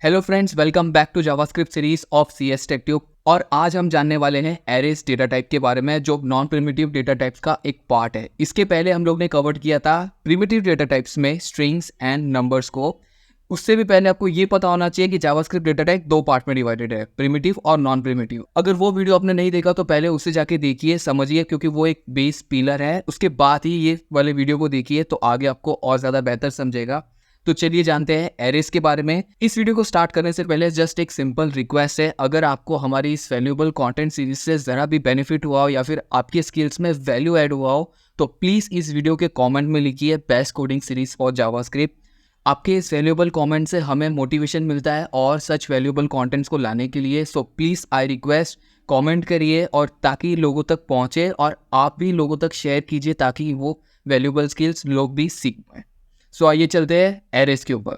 Hello friends, welcome back to JavaScript series of CS tech tube. और आज हम जानने वाले हैं एरेज डेटा टाइप के बारे में, जो नॉन प्रिमिटिव डेटा टाइप्स का एक पार्ट है। इसके पहले हम लोग ने कवर किया था प्रिमिटिव डेटा टाइप्स में स्ट्रिंग्स एंड नंबर्स को। उससे भी पहले आपको ये पता होना चाहिए कि जावास्क्रिप्ट डेटा टाइप दो पार्ट में डिवाइडेड है, प्रिमिटिव और नॉन प्रिमिटिव। अगर वो वीडियो आपने नहीं देखा तो पहले उससे जाके देखिए, समझिए, क्योंकि वो एक बेस पिलर है। उसके बाद ही ये वाले वीडियो को देखिए तो आगे आपको और ज़्यादा बेहतर समझेगा। तो चलिए जानते हैं एरेज के बारे में। इस वीडियो को स्टार्ट करने से पहले जस्ट एक सिंपल रिक्वेस्ट है, अगर आपको हमारी इस वैल्यूएबल कंटेंट सीरीज से ज़रा भी बेनिफिट हुआ हो या फिर आपकी स्किल्स में वैल्यू ऐड हुआ हो तो प्लीज़ इस वीडियो के कमेंट में लिखिए best coding series for JavaScript. आपके इस वैल्यूएबल कमेंट से हमें मोटिवेशन मिलता है और सच वैल्यूएबल कंटेंट्स को लाने के लिए। So please I request comment करिए और ताकि लोगों तक पहुँचे और आप भी लोगों तक शेयर कीजिए ताकि वो वैल्यूएबल स्किल्स लोग भी सीख पाएँ। सो आइए चलते हैं एरेज के ऊपर।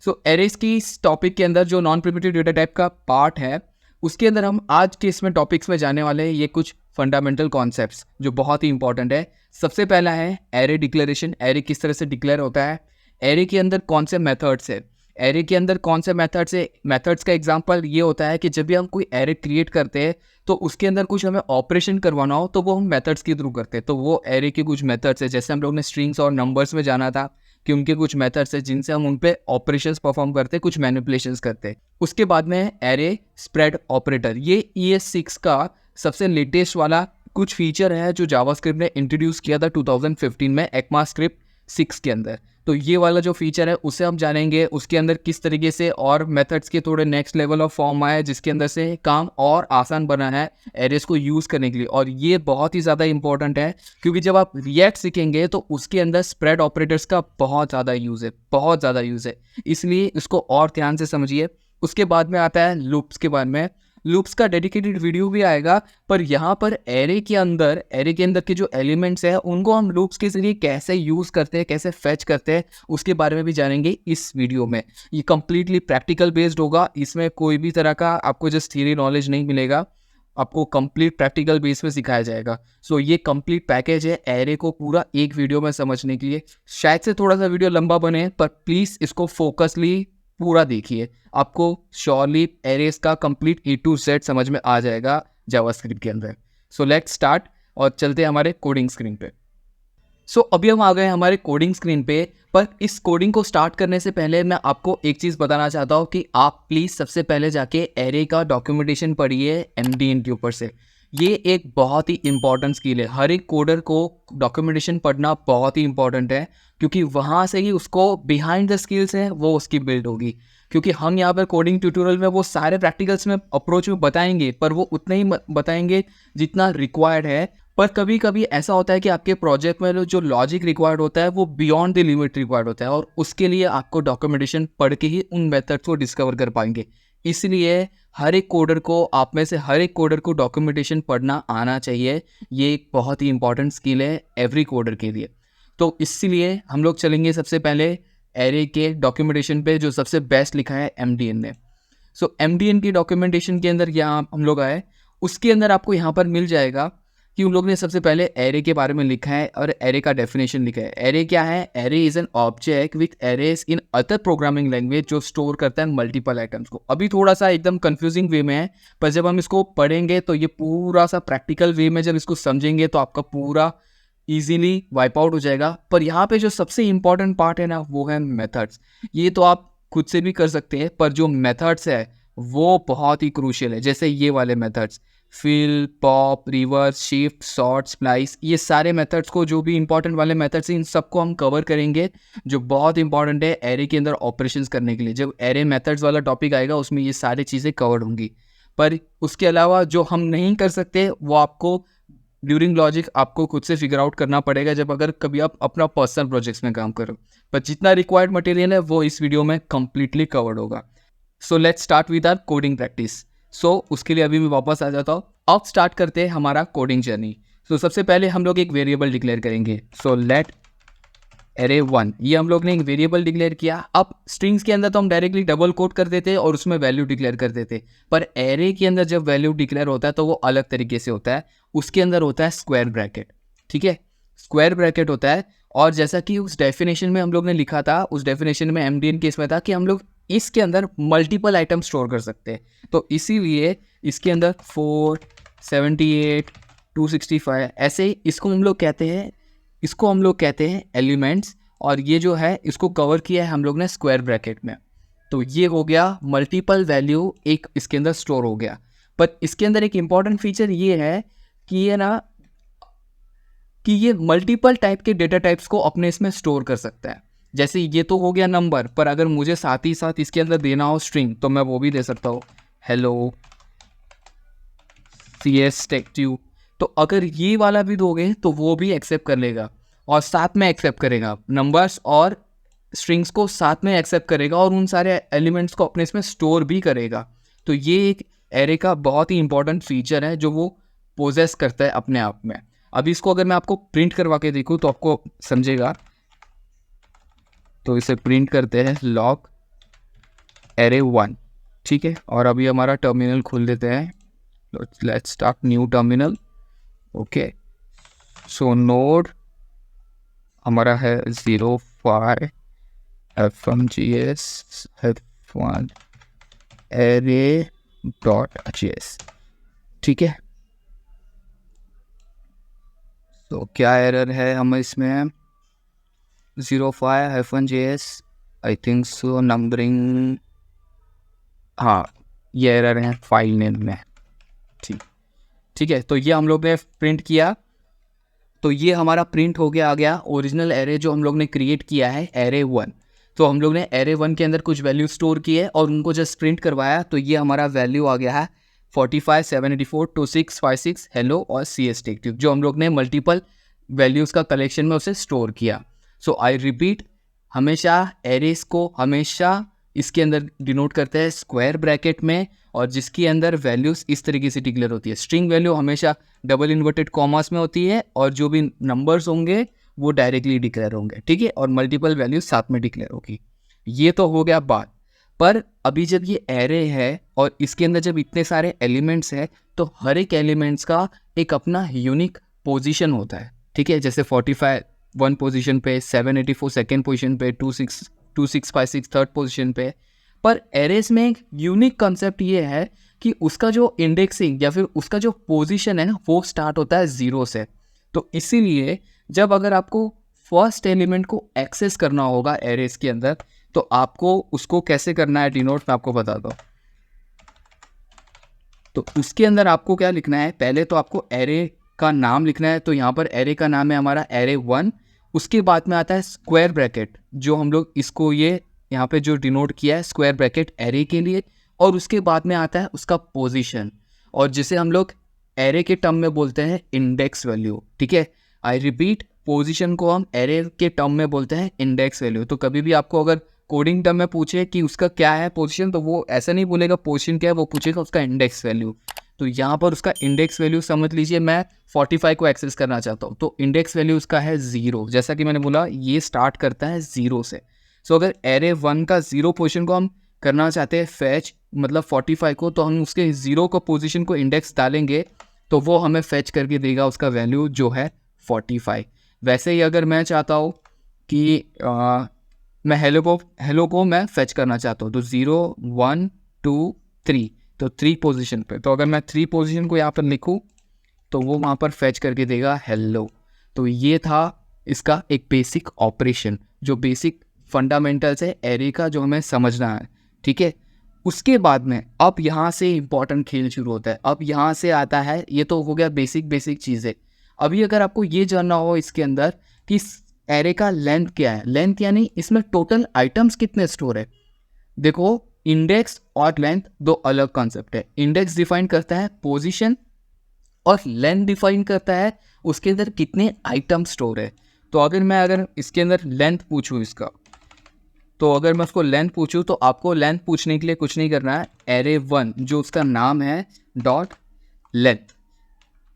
सो एरेज की इस टॉपिक के अंदर जो नॉन प्रिमिटिव डेटा टाइप का पार्ट है उसके अंदर हम आज के इसमें टॉपिक्स में जाने वाले हैं ये कुछ फंडामेंटल कॉन्सेप्ट्स जो बहुत ही इंपॉर्टेंट है। सबसे पहला है एरे डिक्लेरेशन। एरे किस तरह से डिक्लेयर होता है, एरे के अंदर कौन से मेथड्स है, एरे के अंदर कौन से मेथड्स है। मेथड्स का एग्जांपल ये होता है कि जब भी हम कोई एरे क्रिएट करते हैं तो उसके अंदर कुछ हमें ऑपरेशन करवाना हो तो वो हम मेथड्स के थ्रू करते हैं। तो वो एरे के कुछ मेथड्स है, जैसे हम लोग ने स्ट्रिंग्स और नंबर्स में जाना था कि उनके कुछ मेथड्स है जिनसे हम उन पे ऑपरेशंस परफॉर्म करते हैं, कुछ मैनिपुलेशंस करते हैं। उसके बाद में एरे स्प्रेड ऑपरेटर, ये ES6 का सबसे लेटेस्ट वाला कुछ फीचर है जो जावास्क्रिप्ट ने इंट्रोड्यूस किया था 2015 में ECMAScript 6 के अंदर। तो ये वाला जो फीचर है उसे हम जानेंगे, उसके अंदर किस तरीके से और मेथड्स के थोड़े नेक्स्ट लेवल ऑफ फॉर्म आए जिसके अंदर से काम और आसान बना है एरेस को यूज़ करने के लिए। और ये बहुत ही ज़्यादा इंपॉर्टेंट है क्योंकि जब आप रिएक्ट सीखेंगे तो उसके अंदर स्प्रेड ऑपरेटर्स का बहुत ज़्यादा यूज़ है, बहुत ज़्यादा यूज़ है, इसलिए इसको और ध्यान से समझिए। उसके बाद में आता है लूप्स के बारे में। लूप्स का डेडिकेटेड वीडियो भी आएगा, पर यहाँ पर एरे के अंदर के जो एलिमेंट्स हैं उनको हम लूप्स के जरिए कैसे यूज़ करते हैं, कैसे फेच करते हैं, उसके बारे में भी जानेंगे इस वीडियो में। ये कम्प्लीटली प्रैक्टिकल बेस्ड होगा, इसमें कोई भी तरह का आपको जस्ट थियरी नॉलेज नहीं मिलेगा, आपको कंप्लीट प्रैक्टिकल बेस पे सिखाया जाएगा। सो ये कंप्लीट पैकेज है एरे को पूरा एक वीडियो में समझने के लिए। शायद से थोड़ा सा वीडियो लंबा बने पर प्लीज़ इसको फोकसली पूरा देखिए, आपको श्योरली एरेस का कंप्लीट A to Z समझ में आ जाएगा जावास्क्रिप्ट के अंदर। सो लेट्स स्टार्ट और चलते हैं हमारे कोडिंग स्क्रीन पे। सो अभी हम आ गए हमारे कोडिंग स्क्रीन पे, पर इस कोडिंग को स्टार्ट करने से पहले मैं आपको एक चीज़ बताना चाहता हूँ कि आप प्लीज़ सबसे पहले जाके एरे का डॉक्यूमेंटेशन पढ़िए MDN के ऊपर से। ये एक बहुत ही इंपॉर्टेंट स्किल है, हर एक कोडर को डॉक्यूमेंटेशन पढ़ना बहुत ही इंपॉर्टेंट है क्योंकि वहाँ से ही उसको बिहाइंड द स्किल्स हैं वो उसकी बिल्ड होगी। क्योंकि हम यहाँ पर कोडिंग ट्यूटोरियल में वो सारे प्रैक्टिकल्स में अप्रोच में बताएंगे, पर वो उतना ही बताएंगे जितना रिक्वायर्ड है। पर कभी कभी ऐसा होता है कि आपके प्रोजेक्ट में जो लॉजिक रिक्वायर्ड होता है वो बियॉन्ड द लिमिट रिक्वायर्ड होता है और उसके लिए आपको डॉक्यूमेंटेशन पढ़ के ही उन मेथड्स को डिस्कवर कर पाएंगे। इसलिए हर एक कोडर को, आप में से हर एक कोडर को डॉक्यूमेंटेशन पढ़ना आना चाहिए। ये एक बहुत ही इंपॉर्टेंट स्किल है एवरी कोडर के लिए। तो इसलिए हम लोग चलेंगे सबसे पहले एरे के डॉक्यूमेंटेशन पे जो सबसे बेस्ट लिखा है MDN ने। सो MDN की डॉक्यूमेंटेशन के अंदर यहाँ हम लोग आए, उसके अंदर आपको यहाँ पर मिल जाएगा कि उन लोग ने सबसे पहले एरे के बारे में लिखा है और एरे का डेफिनेशन लिखा है। एरे क्या है? Array is an object with arrays in other programming language जो स्टोर करता है मल्टीपल आइटम्स को। अभी थोड़ा सा एकदम कंफ्यूजिंग वे में है, पर जब हम इसको पढ़ेंगे तो ये पूरा सा प्रैक्टिकल वे में जब इसको समझेंगे तो आपका पूरा ईजिली वाइप आउट हो जाएगा। पर यहाँ पे जो सबसे इंपॉर्टेंट पार्ट है ना वो है मेथड्स। ये तो आप खुद से भी कर सकते हैं, पर जो मेथड्स है वो बहुत ही क्रूशियल है। जैसे ये वाले methods fill, pop, reverse, shift, sort, splice, ये सारे मेथड्स को, जो भी इंपॉर्टेंट वाले मेथड्स हैं इन सबको हम कवर करेंगे जो बहुत इंपॉर्टेंट है एरे के अंदर ऑपरेशंस करने के लिए। जब एरे मेथड्स वाला टॉपिक आएगा उसमें ये सारी चीज़ें कवर्ड होंगी। पर उसके अलावा जो हम नहीं कर सकते वो आपको ड्यूरिंग लॉजिक आपको खुद से फिगर आउट करना पड़ेगा जब अगर कभी आप अपना पर्सनल प्रोजेक्ट्स में काम करो। पर जितना रिक्वायर्ड मटेरियल है वो इस वीडियो में कंप्लीटली कवर्ड होगा। So let's start with our coding practice. So उसके लिए अभी मैं वापस आ जाता हूँ। अब स्टार्ट करते हैं हमारा कोडिंग जर्नी। सो सबसे पहले हम लोग एक वेरिएबल डिक्लेयर करेंगे। सो लेट array1, ये हम लोग ने एक वेरिएबल डिक्लेयर किया। अब स्ट्रिंग्स के अंदर तो हम डायरेक्टली डबल कोट कर देते और उसमें वैल्यू डिक्लेयर कर देते, पर एरे के अंदर जब वैल्यू डिक्लेयर होता है तो वो अलग तरीके से होता है। उसके अंदर होता है स्क्वायर ब्रैकेट, ठीक है, स्क्वायर ब्रैकेट होता है। और जैसा कि उस डेफिनेशन में हम लोग ने लिखा था, उस डेफिनेशन में एमडीएन केस में था कि हम लोग इसके अंदर मल्टीपल आइटम स्टोर कर सकते हैं। तो इसीलिए इसके अंदर 478 265 ऐसे ही इसको हम लोग कहते हैं एलिमेंट्स। और ये जो है इसको कवर किया है हम लोग ने स्क्वायर ब्रैकेट में। तो ये हो गया मल्टीपल वैल्यू एक इसके अंदर स्टोर हो गया। पर इसके अंदर एक इम्पॉर्टेंट फीचर ये है कि ये मल्टीपल टाइप के डेटा टाइप्स को अपने इसमें स्टोर कर सकता है। जैसे ये तो हो गया नंबर, पर अगर मुझे साथ ही साथ इसके अंदर देना हो स्ट्रिंग तो मैं वो भी दे सकता हूँ, हेलो CSTECTUE। तो अगर ये वाला भी दोगे तो वो भी एक्सेप्ट कर लेगा और साथ में एक्सेप्ट करेगा, नंबर्स और स्ट्रिंग्स को साथ में एक्सेप्ट करेगा और उन सारे एलिमेंट्स को अपने इसमें स्टोर भी करेगा। तो ये एक एरे का बहुत ही इंपॉर्टेंट फीचर है जो वो पोजेस करता है अपने आप में। अभी इसको अगर मैं आपको प्रिंट करवा के देखूँ तो आपको समझेगा। तो इसे प्रिंट करते हैं लॉग array1, ठीक है। और अभी हमारा टर्मिनल खोल देते हैं, let's start new terminal. Okay, so node हमारा है 05 fmgs f1 array.js, ठीक है। तो क्या एरर है हमें इसमें, 05-js I think so numbering, हाँ ये एरर है फाइल नेम में, ठीक है। तो ये हम लोग ने प्रिंट किया। तो ये हमारा प्रिंट हो गया, आ गया ओरिजिनल एरे जो हम लोग ने क्रिएट किया है array1। तो हम लोग ने array1 के अंदर कुछ वैल्यू स्टोर की है और उनको जस्ट प्रिंट करवाया। तो ये हमारा वैल्यू आ गया है 45 784 2656 हेलो और CSTECTUE, जो हम लोग ने मल्टीपल वैल्यूज़ का कलेक्शन में उसे स्टोर किया। सो आई रिपीट, हमेशा एरेस को हमेशा इसके अंदर डिनोट करते हैं स्क्वायर ब्रैकेट में, और जिसके अंदर वैल्यूज़ इस तरीके से डिक्लेयर होती है। स्ट्रिंग वैल्यू हमेशा डबल इन्वर्टेड कॉमास में होती है और जो भी नंबर्स होंगे वो डायरेक्टली डिक्लेयर होंगे, ठीक है। और मल्टीपल वैल्यूज साथ में डिक्लेयर होगी। ये तो हो गया बात। पर अभी जब ये एरे है और इसके अंदर जब इतने सारे एलिमेंट्स हैं तो हर एक एलिमेंट्स का एक अपना यूनिक पोजीशन होता है, ठीक है। जैसे 45 वन पोजीशन पे, 784 सेकेंड पोजीशन पे, 2656 थर्ड पोजीशन पे। पर एरेस में एक यूनिक कंसेप्ट ये है कि उसका जो इंडेक्सिंग या फिर उसका जो पोजीशन है ना वो स्टार्ट होता है 0 से। तो इसीलिए जब अगर आपको फर्स्ट एलिमेंट को एक्सेस करना होगा एरेस के अंदर तो आपको उसको कैसे करना है डिनोट मैं आपको बताता हूँ। तो उसके अंदर आपको क्या लिखना है, पहले तो आपको एरे का नाम लिखना है। तो यहाँ पर एरे का नाम है हमारा array1। उसके बाद में आता है स्क्वायर ब्रैकेट, जो हम लोग इसको ये यहाँ पे जो डिनोट किया है स्क्वायर ब्रैकेट एरे के लिए। और उसके बाद में आता है उसका पोजीशन, और जिसे हम लोग एरे के टर्म में बोलते हैं इंडेक्स वैल्यू, ठीक है। आई रिपीट, पोजीशन को हम एरे के टर्म में बोलते हैं इंडेक्स वैल्यू। तो कभी भी आपको अगर कोडिंग टर्म में पूछे कि उसका क्या है पोजीशन, तो वो ऐसा नहीं बोलेगा पोजीशन क्या है, वो पूछेगा उसका इंडेक्स वैल्यू। तो यहाँ पर उसका इंडेक्स वैल्यू समझ लीजिए मैं 45 को एक्सेस करना चाहता हूँ तो इंडेक्स वैल्यू उसका है 0। जैसा कि मैंने बोला ये स्टार्ट करता है 0 से। सो अगर array1 का 0 पोजीशन को हम करना चाहते हैं फैच, मतलब 45 को, तो हम उसके 0 को पोजीशन को इंडेक्स डालेंगे तो वो हमें फैच करके देगा उसका वैल्यू जो है 45। वैसे ही अगर मैं चाहता हूँ कि मैं हेलो को मैं फैच करना चाहता हूँ तो 0 1 2 3, तो 3 पोजीशन पे, तो अगर मैं 3 पोजीशन को यहाँ पर लिखूँ तो वो वहाँ पर फैच करके देगा हेलो। तो ये था इसका एक बेसिक ऑपरेशन, जो बेसिक फंडामेंटल्स है एरे का जो हमें समझना है, ठीक है। उसके बाद में अब यहाँ से इम्पॉर्टेंट खेल शुरू होता है। अब यहाँ से आता है, ये तो हो गया बेसिक चीज़ें। अभी अगर आपको ये जानना हो इसके अंदर कि एरे का लेंथ क्या है, लेंथ यानी इसमें टोटल आइटम्स कितने स्टोर है। देखो, इंडेक्स और लेंथ दो अलग कॉन्सेप्ट है। इंडेक्स डिफाइन करता है पोजीशन और लेंथ डिफाइन करता है उसके अंदर कितने आइटम स्टोर है। तो अगर इसके अंदर लेंथ पूछूँ इसका, तो अगर मैं उसको लेंथ पूछूँ तो आपको लेंथ पूछने के लिए कुछ नहीं करना है, array1 जो उसका नाम है डॉट लेंथ,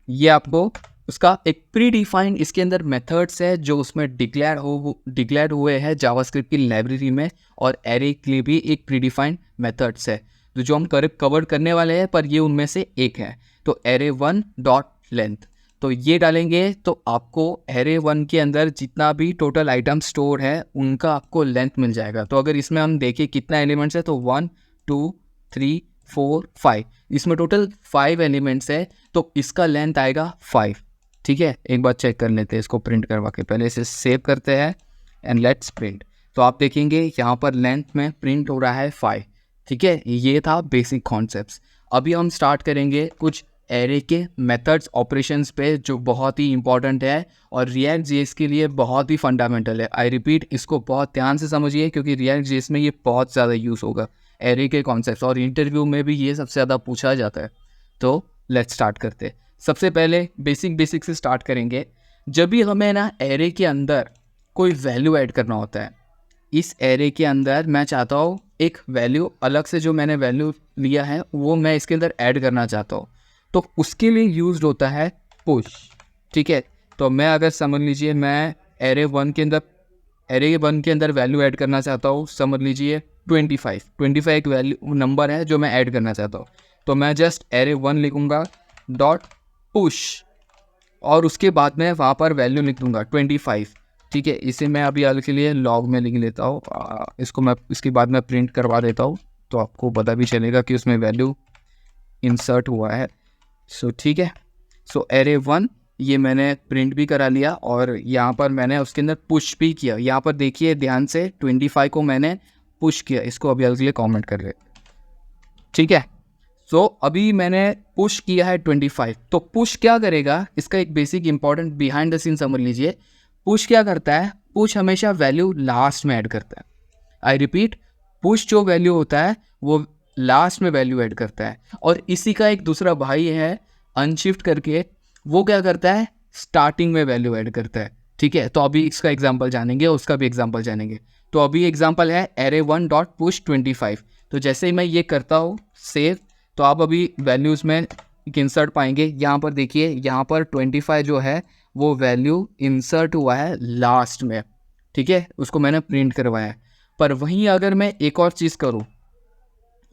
ये आपको उसका एक प्री डिफाइंड इसके अंदर मेथड्स है जो उसमें डिक्लेयर हुए हैं जावास्क्रिप्ट की लाइब्रेरी में, और एरे के लिए भी एक प्री डिफाइंड मेथड्स है जो हम कवर करने वाले हैं, पर ये उनमें से एक है। तो array1 डॉट लेंथ, तो ये डालेंगे तो आपको एरे 1 के अंदर जितना भी टोटल आइटम स्टोर है उनका आपको लेंथ मिल जाएगा। तो अगर इसमें हम देखें कितना एलिमेंट्स है तो 1 2 3 4 5, इसमें टोटल 5 एलिमेंट्स है, तो इसका लेंथ आएगा 5। ठीक है, एक बार चेक कर लेते हैं इसको प्रिंट करवा के। पहले इसे सेव करते हैं एंड लेट्स प्रिंट। तो आप देखेंगे यहाँ पर लेंथ में प्रिंट हो रहा है 5। ठीक है, ये था बेसिक कॉन्सेप्ट्स। अभी हम स्टार्ट करेंगे कुछ एरे के मेथड्स ऑपरेशंस पे जो बहुत ही इंपॉर्टेंट है और रिएक्ट जेएस के लिए बहुत ही फंडामेंटल है। आई रिपीट, इसको बहुत ध्यान से समझिए क्योंकि रिएक्ट जेएस में ये बहुत ज़्यादा यूज़ होगा एरे के कॉन्सेप्ट्स, और इंटरव्यू में भी ये सबसे ज़्यादा पूछा जाता है। तो लेट्स स्टार्ट करते हैं। सबसे पहले बेसिक से स्टार्ट करेंगे। जब भी हमें ना एरे के अंदर कोई वैल्यू ऐड करना होता है, इस एरे के अंदर मैं चाहता हूँ एक वैल्यू अलग से, जो मैंने वैल्यू लिया है वो मैं इसके अंदर ऐड करना चाहता हूँ, तो उसके लिए यूज्ड होता है पुश। ठीक है, तो मैं अगर समझ लीजिए मैं एरे 1 के अंदर वैल्यू ऐड करना चाहता हूँ, समझ लीजिए 25 एक वैल्यू नंबर है जो मैं ऐड करना चाहता हूँ, तो मैं जस्ट एरे 1 लिखूँगा डॉट पुश और उसके बाद में वहाँ पर वैल्यू लिख दूँगा 25। ठीक है, इसे मैं अभी हाल के लिए लॉग में लिख लेता हूँ। इसको मैं इसके बाद में प्रिंट करवा देता हूँ तो आपको पता भी चलेगा कि उसमें वैल्यू इंसर्ट हुआ है। सो ठीक है, सो एरे 1 ये मैंने प्रिंट भी करा लिया और यहाँ पर मैंने उसके अंदर पुश भी किया। यहाँ पर देखिए ध्यान से 25 को मैंने पुश किया, इसको अभी हाल के लिए कॉमेंट कर ले। ठीक है, सो अभी मैंने पुश किया है 25। तो पुश क्या करेगा, इसका एक basic important behind the scene समझ लीजिए। पुश क्या करता है, पुश हमेशा वैल्यू लास्ट में ऐड करता है। आई रिपीट, पुश जो वैल्यू होता है वो लास्ट में वैल्यू ऐड करता है। और इसी का एक दूसरा भाई है अनशिफ्ट करके, वो क्या करता है, स्टार्टिंग में वैल्यू ऐड करता है। ठीक है, तो अभी इसका एग्जांपल जानेंगे, उसका भी एग्जांपल जानेंगे। तो अभी एग्जांपल है एरे 1 डॉट पुश 25। तो जैसे ही मैं ये करता हूँ सेव, तो आप अभी वैल्यूज़ में एक इंसर्ट पाएंगे। यहाँ पर देखिए, यहाँ पर 25 जो है वो वैल्यू इंसर्ट हुआ है लास्ट में। ठीक है, उसको मैंने प्रिंट करवाया है। पर वहीं अगर मैं एक और चीज़ करूँ,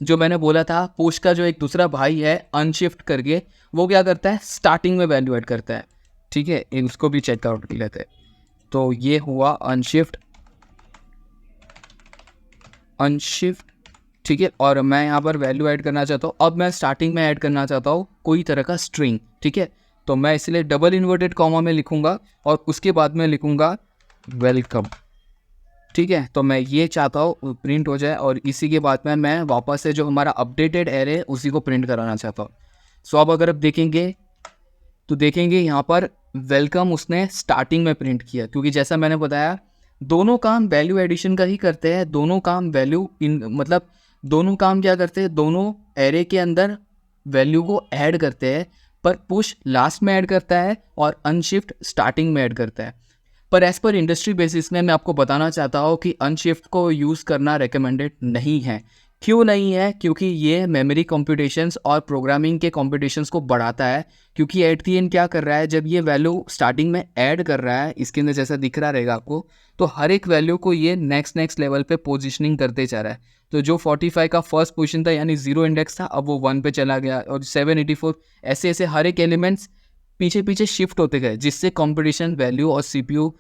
जो मैंने बोला था पुश का जो एक दूसरा भाई है अनशिफ्ट करके, वो क्या करता है, स्टार्टिंग में वैल्यू ऐड करता है। ठीक है, उसको भी चेक आउट कर लेते हैं। तो ये हुआ अनशिफ्ट। ठीक है, और मैं यहाँ पर वैल्यू ऐड करना चाहता हूँ। अब मैं स्टार्टिंग में ऐड करना चाहता हूँ कोई तरह का स्ट्रिंग। ठीक है, तो मैं इसलिए डबल इन्वर्टेड कॉमा में लिखूँगा और उसके बाद में लिखूँगा वेलकम। ठीक है, तो मैं ये चाहता हूँ प्रिंट हो जाए और इसी के बाद में मैं वापस से जो हमारा अपडेटेड एरे है उसी को प्रिंट कराना चाहता हूँ। सो अब अगर आप देखेंगे तो देखेंगे यहाँ पर वेलकम उसने स्टार्टिंग में प्रिंट किया, क्योंकि जैसा मैंने बताया दोनों काम वैल्यू एडिशन का ही करते हैं। दोनों काम वैल्यू मतलब दोनों काम क्या करते हैं, दोनों एरे के अंदर वैल्यू को ऐड करते हैं, पर पुश लास्ट में ऐड करता है और अनशिफ्ट स्टार्टिंग में ऐड करता है। पर एज पर इंडस्ट्री बेसिस में मैं आपको बताना चाहता हूँ कि अनशिफ्ट को यूज़ करना रिकमेंडेड नहीं है। क्यों नहीं है, क्योंकि ये मेमोरी कंप्यूटेशंस और प्रोग्रामिंग के कंप्यूटेशंस को बढ़ाता है। क्योंकि एट दी एंड क्या कर रहा है, जब ये वैल्यू स्टार्टिंग में ऐड कर रहा है, इसके अंदर जैसा दिख रहा रहेगा आपको, तो हर एक वैल्यू को ये नेक्स्ट लेवल पे पोजीशनिंग करते जा रहा है। तो जो 45 का फर्स्ट पोजीशन था यानी 0 इंडेक्स था, अब वो 1 पे चला गया, और 784 ऐसे हर एक एलिमेंट्स पीछे शिफ्ट होते गए, जिससे कंपटीशन वैल्यू और सीपीयू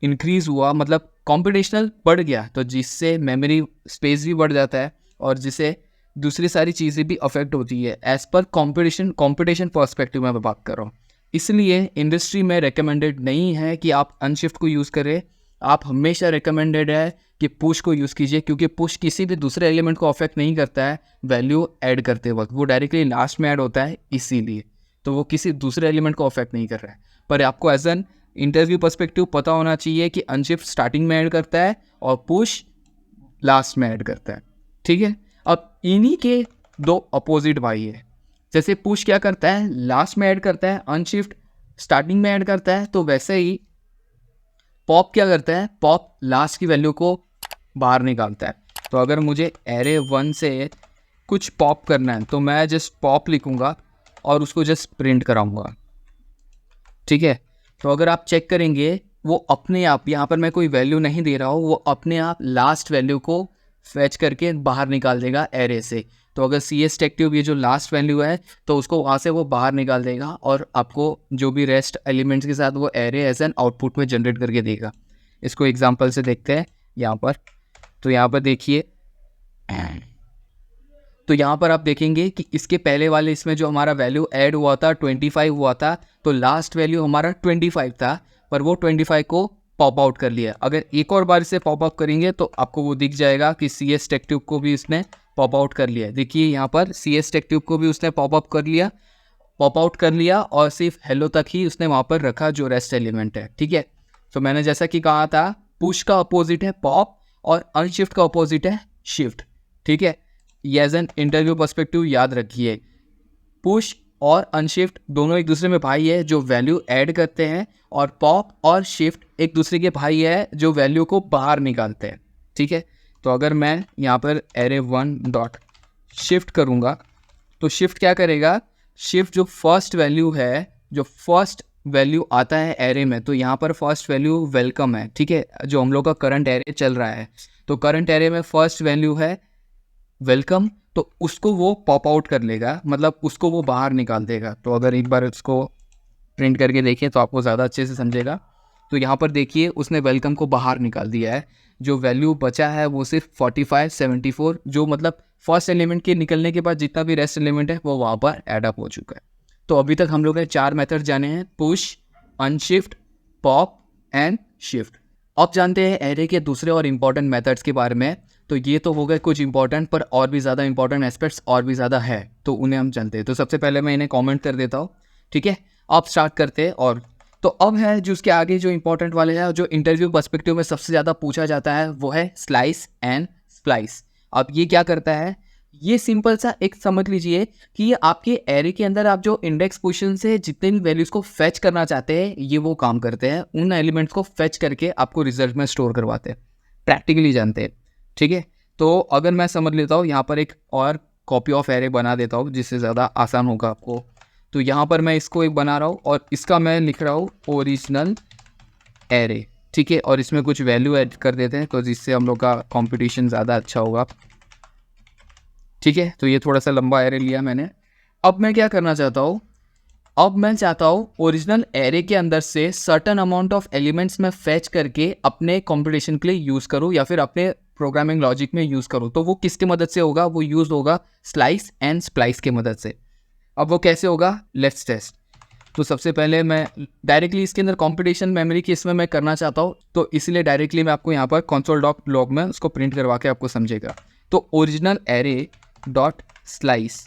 इंक्रीज हुआ, मतलब कंप्यूटेशनल बढ़ गया, तो जिससे मेमोरी स्पेस भी बढ़ जाता है और जिससे दूसरी सारी चीज़ें भी अफेक्ट होती है। एज पर कंपटीशन पर्सपेक्टिव में बात कर रहा हूँ, इसलिए इंडस्ट्री में रिकमेंडेड नहीं है कि आप अनशिफ्ट को यूज़ करें। आप हमेशा रिकमेंडेड है कि पुश को यूज़ कीजिए, क्योंकि पुश किसी भी दूसरे एलिमेंट को अफेक्ट नहीं करता है वैल्यू ऐड करते वक्त, वो डायरेक्टली लास्ट में ऐड होता है, इसीलिए तो वो किसी दूसरे एलिमेंट को अफेक्ट नहीं कर रहा है। पर आपको एज एन इंटरव्यू पर्सपेक्टिव पता होना चाहिए कि अनशिफ्ट स्टार्टिंग में ऐड करता है और पुश लास्ट में ऐड करता है। ठीक है, अब इन्हीं के दो अपोजिट भाई है। जैसे पुश क्या करता है, लास्ट में ऐड करता है, अनशिफ्ट स्टार्टिंग में ऐड करता है, तो वैसे ही पॉप क्या करता है, पॉप लास्ट की वैल्यू को बाहर निकालता है। तो अगर मुझे एरे 1 से कुछ पॉप करना है तो मैं जस्ट पॉप लिखूंगा और उसको जस्ट प्रिंट कराऊंगा। ठीक है, तो अगर आप चेक करेंगे वो अपने आप, यहाँ पर मैं कोई वैल्यू नहीं दे रहा हूँ, वो अपने आप लास्ट वैल्यू को फेच करके बाहर निकाल देगा एरे से। तो अगर सी एस टेक ट्यूब ये जो लास्ट वैल्यू है तो उसको वहाँ से वो बाहर निकाल देगा और आपको जो भी रेस्ट एलिमेंट्स के साथ वो एरे एज एन आउटपुट में जनरेट करके देगा। इसको एग्जांपल से देखते हैं यहाँ पर। तो यहाँ पर देखिए, तो यहाँ पर आप देखेंगे कि इसके पहले वाले इसमें जो हमारा वैल्यू ऐड हुआ था 25 हुआ था, तो लास्ट वैल्यू हमारा 25 था, पर वो 25 को पॉप आउट कर लिया। अगर एक और बार इसे पॉप अप करेंगे तो आपको वो दिख जाएगा कि सी एस टेक ट्यूब को भी इसने पॉप आउट कर लिया। देखिए यहाँ पर सी एस टेक ट्यूब को भी उसने पॉप आउट कर लिया और सिर्फ हेलो तक ही उसने वहाँ पर रखा जो रेस्ट एलिमेंट है। ठीक है, तो मैंने जैसा कि कहा था पुश का अपोजिट है पॉप और अनशिफ्ट का अपोजिट है शिफ्ट। ठीक है, ये एज एन इंटरव्यू पर्सपेक्टिव याद रखिए। पुश और अनशिफ्ट दोनों एक दूसरे में भाई है जो वैल्यू ऐड करते हैं, और पॉप और शिफ्ट एक दूसरे के भाई है जो वैल्यू को बाहर निकालते हैं। ठीक है, तो अगर मैं यहाँ पर एरे 1 डॉट शिफ्ट करूँगा तो शिफ्ट क्या करेगा, शिफ्ट जो फर्स्ट वैल्यू है, जो फर्स्ट वैल्यू आता है एरे में, तो यहाँ पर फर्स्ट वैल्यू वेलकम है। ठीक है, जो हम लोग का करंट एरे चल रहा है, तो करंट एरे में फर्स्ट वैल्यू है वेलकम, तो उसको वो पॉप आउट कर लेगा, मतलब उसको वो बाहर निकाल देगा। तो अगर एक बार उसको प्रिंट करके देखिए तो आपको ज़्यादा अच्छे से समझेगा। तो यहाँ पर देखिए उसने वेलकम को बाहर निकाल दिया है, जो वैल्यू बचा है वो सिर्फ 45 74, जो मतलब फर्स्ट एलिमेंट के निकलने के बाद जितना भी रेस्ट एलिमेंट है वो वहाँ पर एड अप हो चुका है। तो अभी तक हम लोग ने 4 मेथड जाने हैं, push, unshift, pop and shift. अब जानते हैं एरे के दूसरे और इम्पॉर्टेंट मेथड्स के बारे में। तो ये तो हो गए कुछ इंपॉर्टेंट, पर और भी ज़्यादा इंपॉर्टेंट एस्पेक्ट्स और भी ज़्यादा है, तो उन्हें हम जानते हैं। तो सबसे पहले मैं इन्हें कमेंट कर देता हूँ। ठीक है, अब स्टार्ट करते हैं। और तो अब है जो उसके आगे जो इंपॉर्टेंट वाले हैं, जो इंटरव्यू पर्सपेक्टिव में सबसे ज़्यादा पूछा जाता है, वो है स्लाइस एंड स्प्लाइस। अब ये क्या करता है, ये सिंपल सा एक समझ लीजिए कि ये आपके एरे के अंदर आप जो इंडेक्स पोजीशन से जितने भी वैल्यूज़ को फेच करना चाहते हैं, ये वो काम करते हैं। उन एलिमेंट्स को फेच करके आपको रिजल्ट में स्टोर करवाते हैं, प्रैक्टिकली जानते हैं। ठीक है, तो अगर मैं समझ लेता हूँ, यहाँ पर एक और कॉपी ऑफ एरे बना देता हूँ जिससे ज़्यादा आसान होगा आपको। तो यहाँ पर मैं इसको एक बना रहा हूँ और इसका मैं लिख रहा हूँ ओरिजिनल एरे। ठीक है, और इसमें कुछ वैल्यू ऐड कर देते हैं तो जिससे हम लोग का कंपटीशन ज़्यादा अच्छा होगा। ठीक है, तो ये थोड़ा सा लंबा एरे लिया मैंने। अब मैं क्या करना चाहता हूँ, अब मैं चाहता हूँ ओरिजिनल एरे के अंदर से सर्टन अमाउंट ऑफ एलिमेंट्स में फेच करके अपने कंपटीशन के लिए यूज़ करूँ या फिर अपने प्रोग्रामिंग लॉजिक में यूज़ करूँ। तो वो किसके मदद से होगा, वो यूज़ होगा स्लाइस एंड स्प्लाइस के मदद से। अब वो कैसे होगा, लेट्स टेस्ट। तो सबसे पहले मैं डायरेक्टली इसके अंदर कंपटीशन मेमोरी की इसमें मैं करना चाहता हूँ, तो इसलिए डायरेक्टली मैं आपको यहाँ पर कंसोल डॉट लॉग में उसको प्रिंट करवा के आपको समझेगा। तो ओरिजिनल एरे डॉट स्लाइस,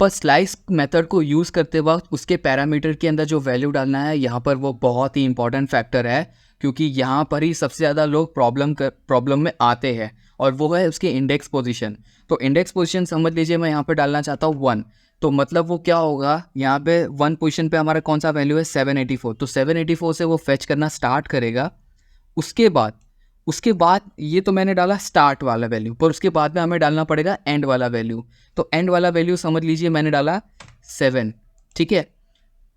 पर स्लाइस मेथड को यूज़ करते वक्त उसके पैरामीटर के अंदर जो वैल्यू डालना है, यहाँ पर वो बहुत ही इंपॉर्टेंट फैक्टर है, क्योंकि यहाँ पर ही सबसे ज़्यादा लोग प्रॉब्लम में आते हैं, और वो है उसके इंडेक्स पोजीशन। तो इंडेक्स पोजीशन समझ लीजिए मैं यहाँ पर डालना चाहता हूँ 1, तो मतलब वो क्या होगा, यहाँ पे 1 पोजीशन पे हमारा कौन सा वैल्यू है 784, तो 784 से वो फेच करना स्टार्ट करेगा। उसके बाद ये तो मैंने डाला स्टार्ट वाला वैल्यू, पर उसके बाद में हमें डालना पड़ेगा एंड वाला वैल्यू। तो एंड वाला वैल्यू समझ लीजिए मैंने डाला 7। ठीक है,